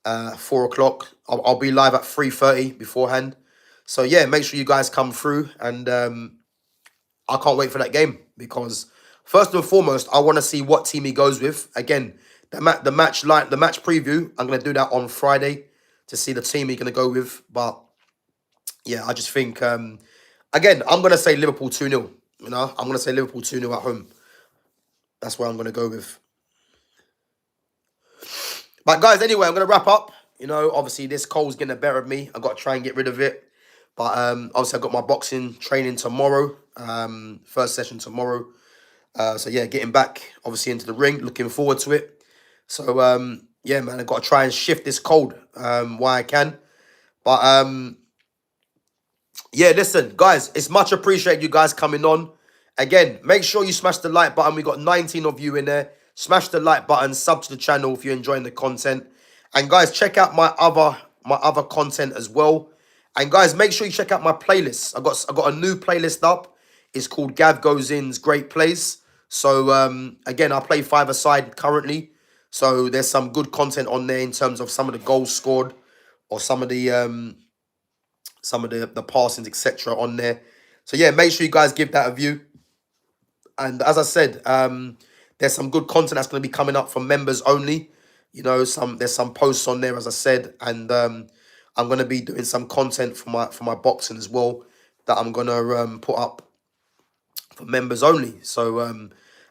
4 o'clock. I'll be live at 3:30 beforehand. So, yeah, make sure you guys come through, and I can't wait for that game because first and foremost, I want to see what team he goes with. Again, the match preview, I'm going to do that on Friday to see the team he's going to go with. But yeah, I just think again, I'm going to say Liverpool 2-0. You know, I'm going to say Liverpool 2-0 at home. That's where I'm going to go with. But guys, anyway, I'm going to wrap up. You know, obviously this cold's getting the better of me. I've got to try and get rid of it. But obviously I've got my boxing training tomorrow. First session tomorrow. So yeah, getting back obviously into the ring. Looking forward to it. So yeah, man, I've got to try and shift this cold while I can. But yeah, listen, guys, it's much appreciated you guys coming on. Again, make sure you smash the like button. We got 19 of you in there. Smash the like button, sub to the channel if you're enjoying the content. And guys, check out my other content as well. And guys, make sure you check out my playlist. I got a new playlist up. It's called GavGoesIn's Great Plays. So again, I play 5-a-side currently. So there's some good content on there in terms of some of the goals scored or some of the passings, etc. on there. So yeah, make sure you guys give that a view. And as I said, there's some good content that's going to be coming up from members only. You know, there's some posts on there, as I said, and I'm going to be doing some content for my boxing as well that I'm going to put up for members only. So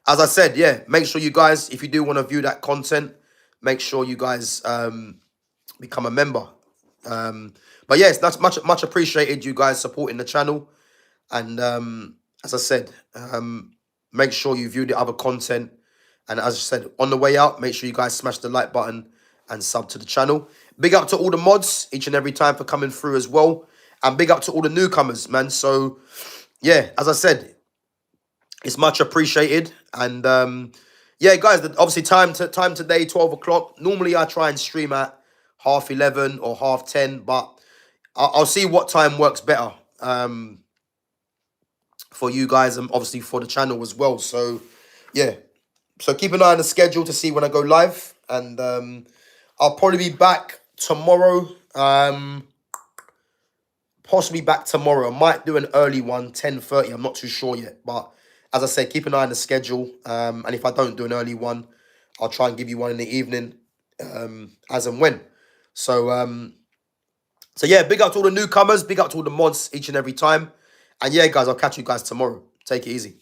as I said, yeah, make sure you guys, if you do want to view that content, make sure you guys become a member. But yes, that's much appreciated, you guys supporting the channel. And as I said, make sure you view the other content. And as I said, on the way out, make sure you guys smash the like button and sub to the channel. Big up to all the mods each and every time for coming through as well. And big up to all the newcomers, man. So, yeah, as I said, it's much appreciated. And, yeah, guys, obviously time today, 12 o'clock. Normally, I try and stream at 11:30 or 10:30. But I'll see what time works better for you guys and obviously for the channel as well. So, yeah. So keep an eye on the schedule to see when I go live. And I'll probably be back tomorrow. Possibly back tomorrow. I might do an early one, 10:30. I'm not too sure yet. But as I said, keep an eye on the schedule. And if I don't do an early one, I'll try and give you one in the evening as and when. So, so yeah, big up to all the newcomers. Big up to all the mods each and every time. And yeah, guys, I'll catch you guys tomorrow. Take it easy.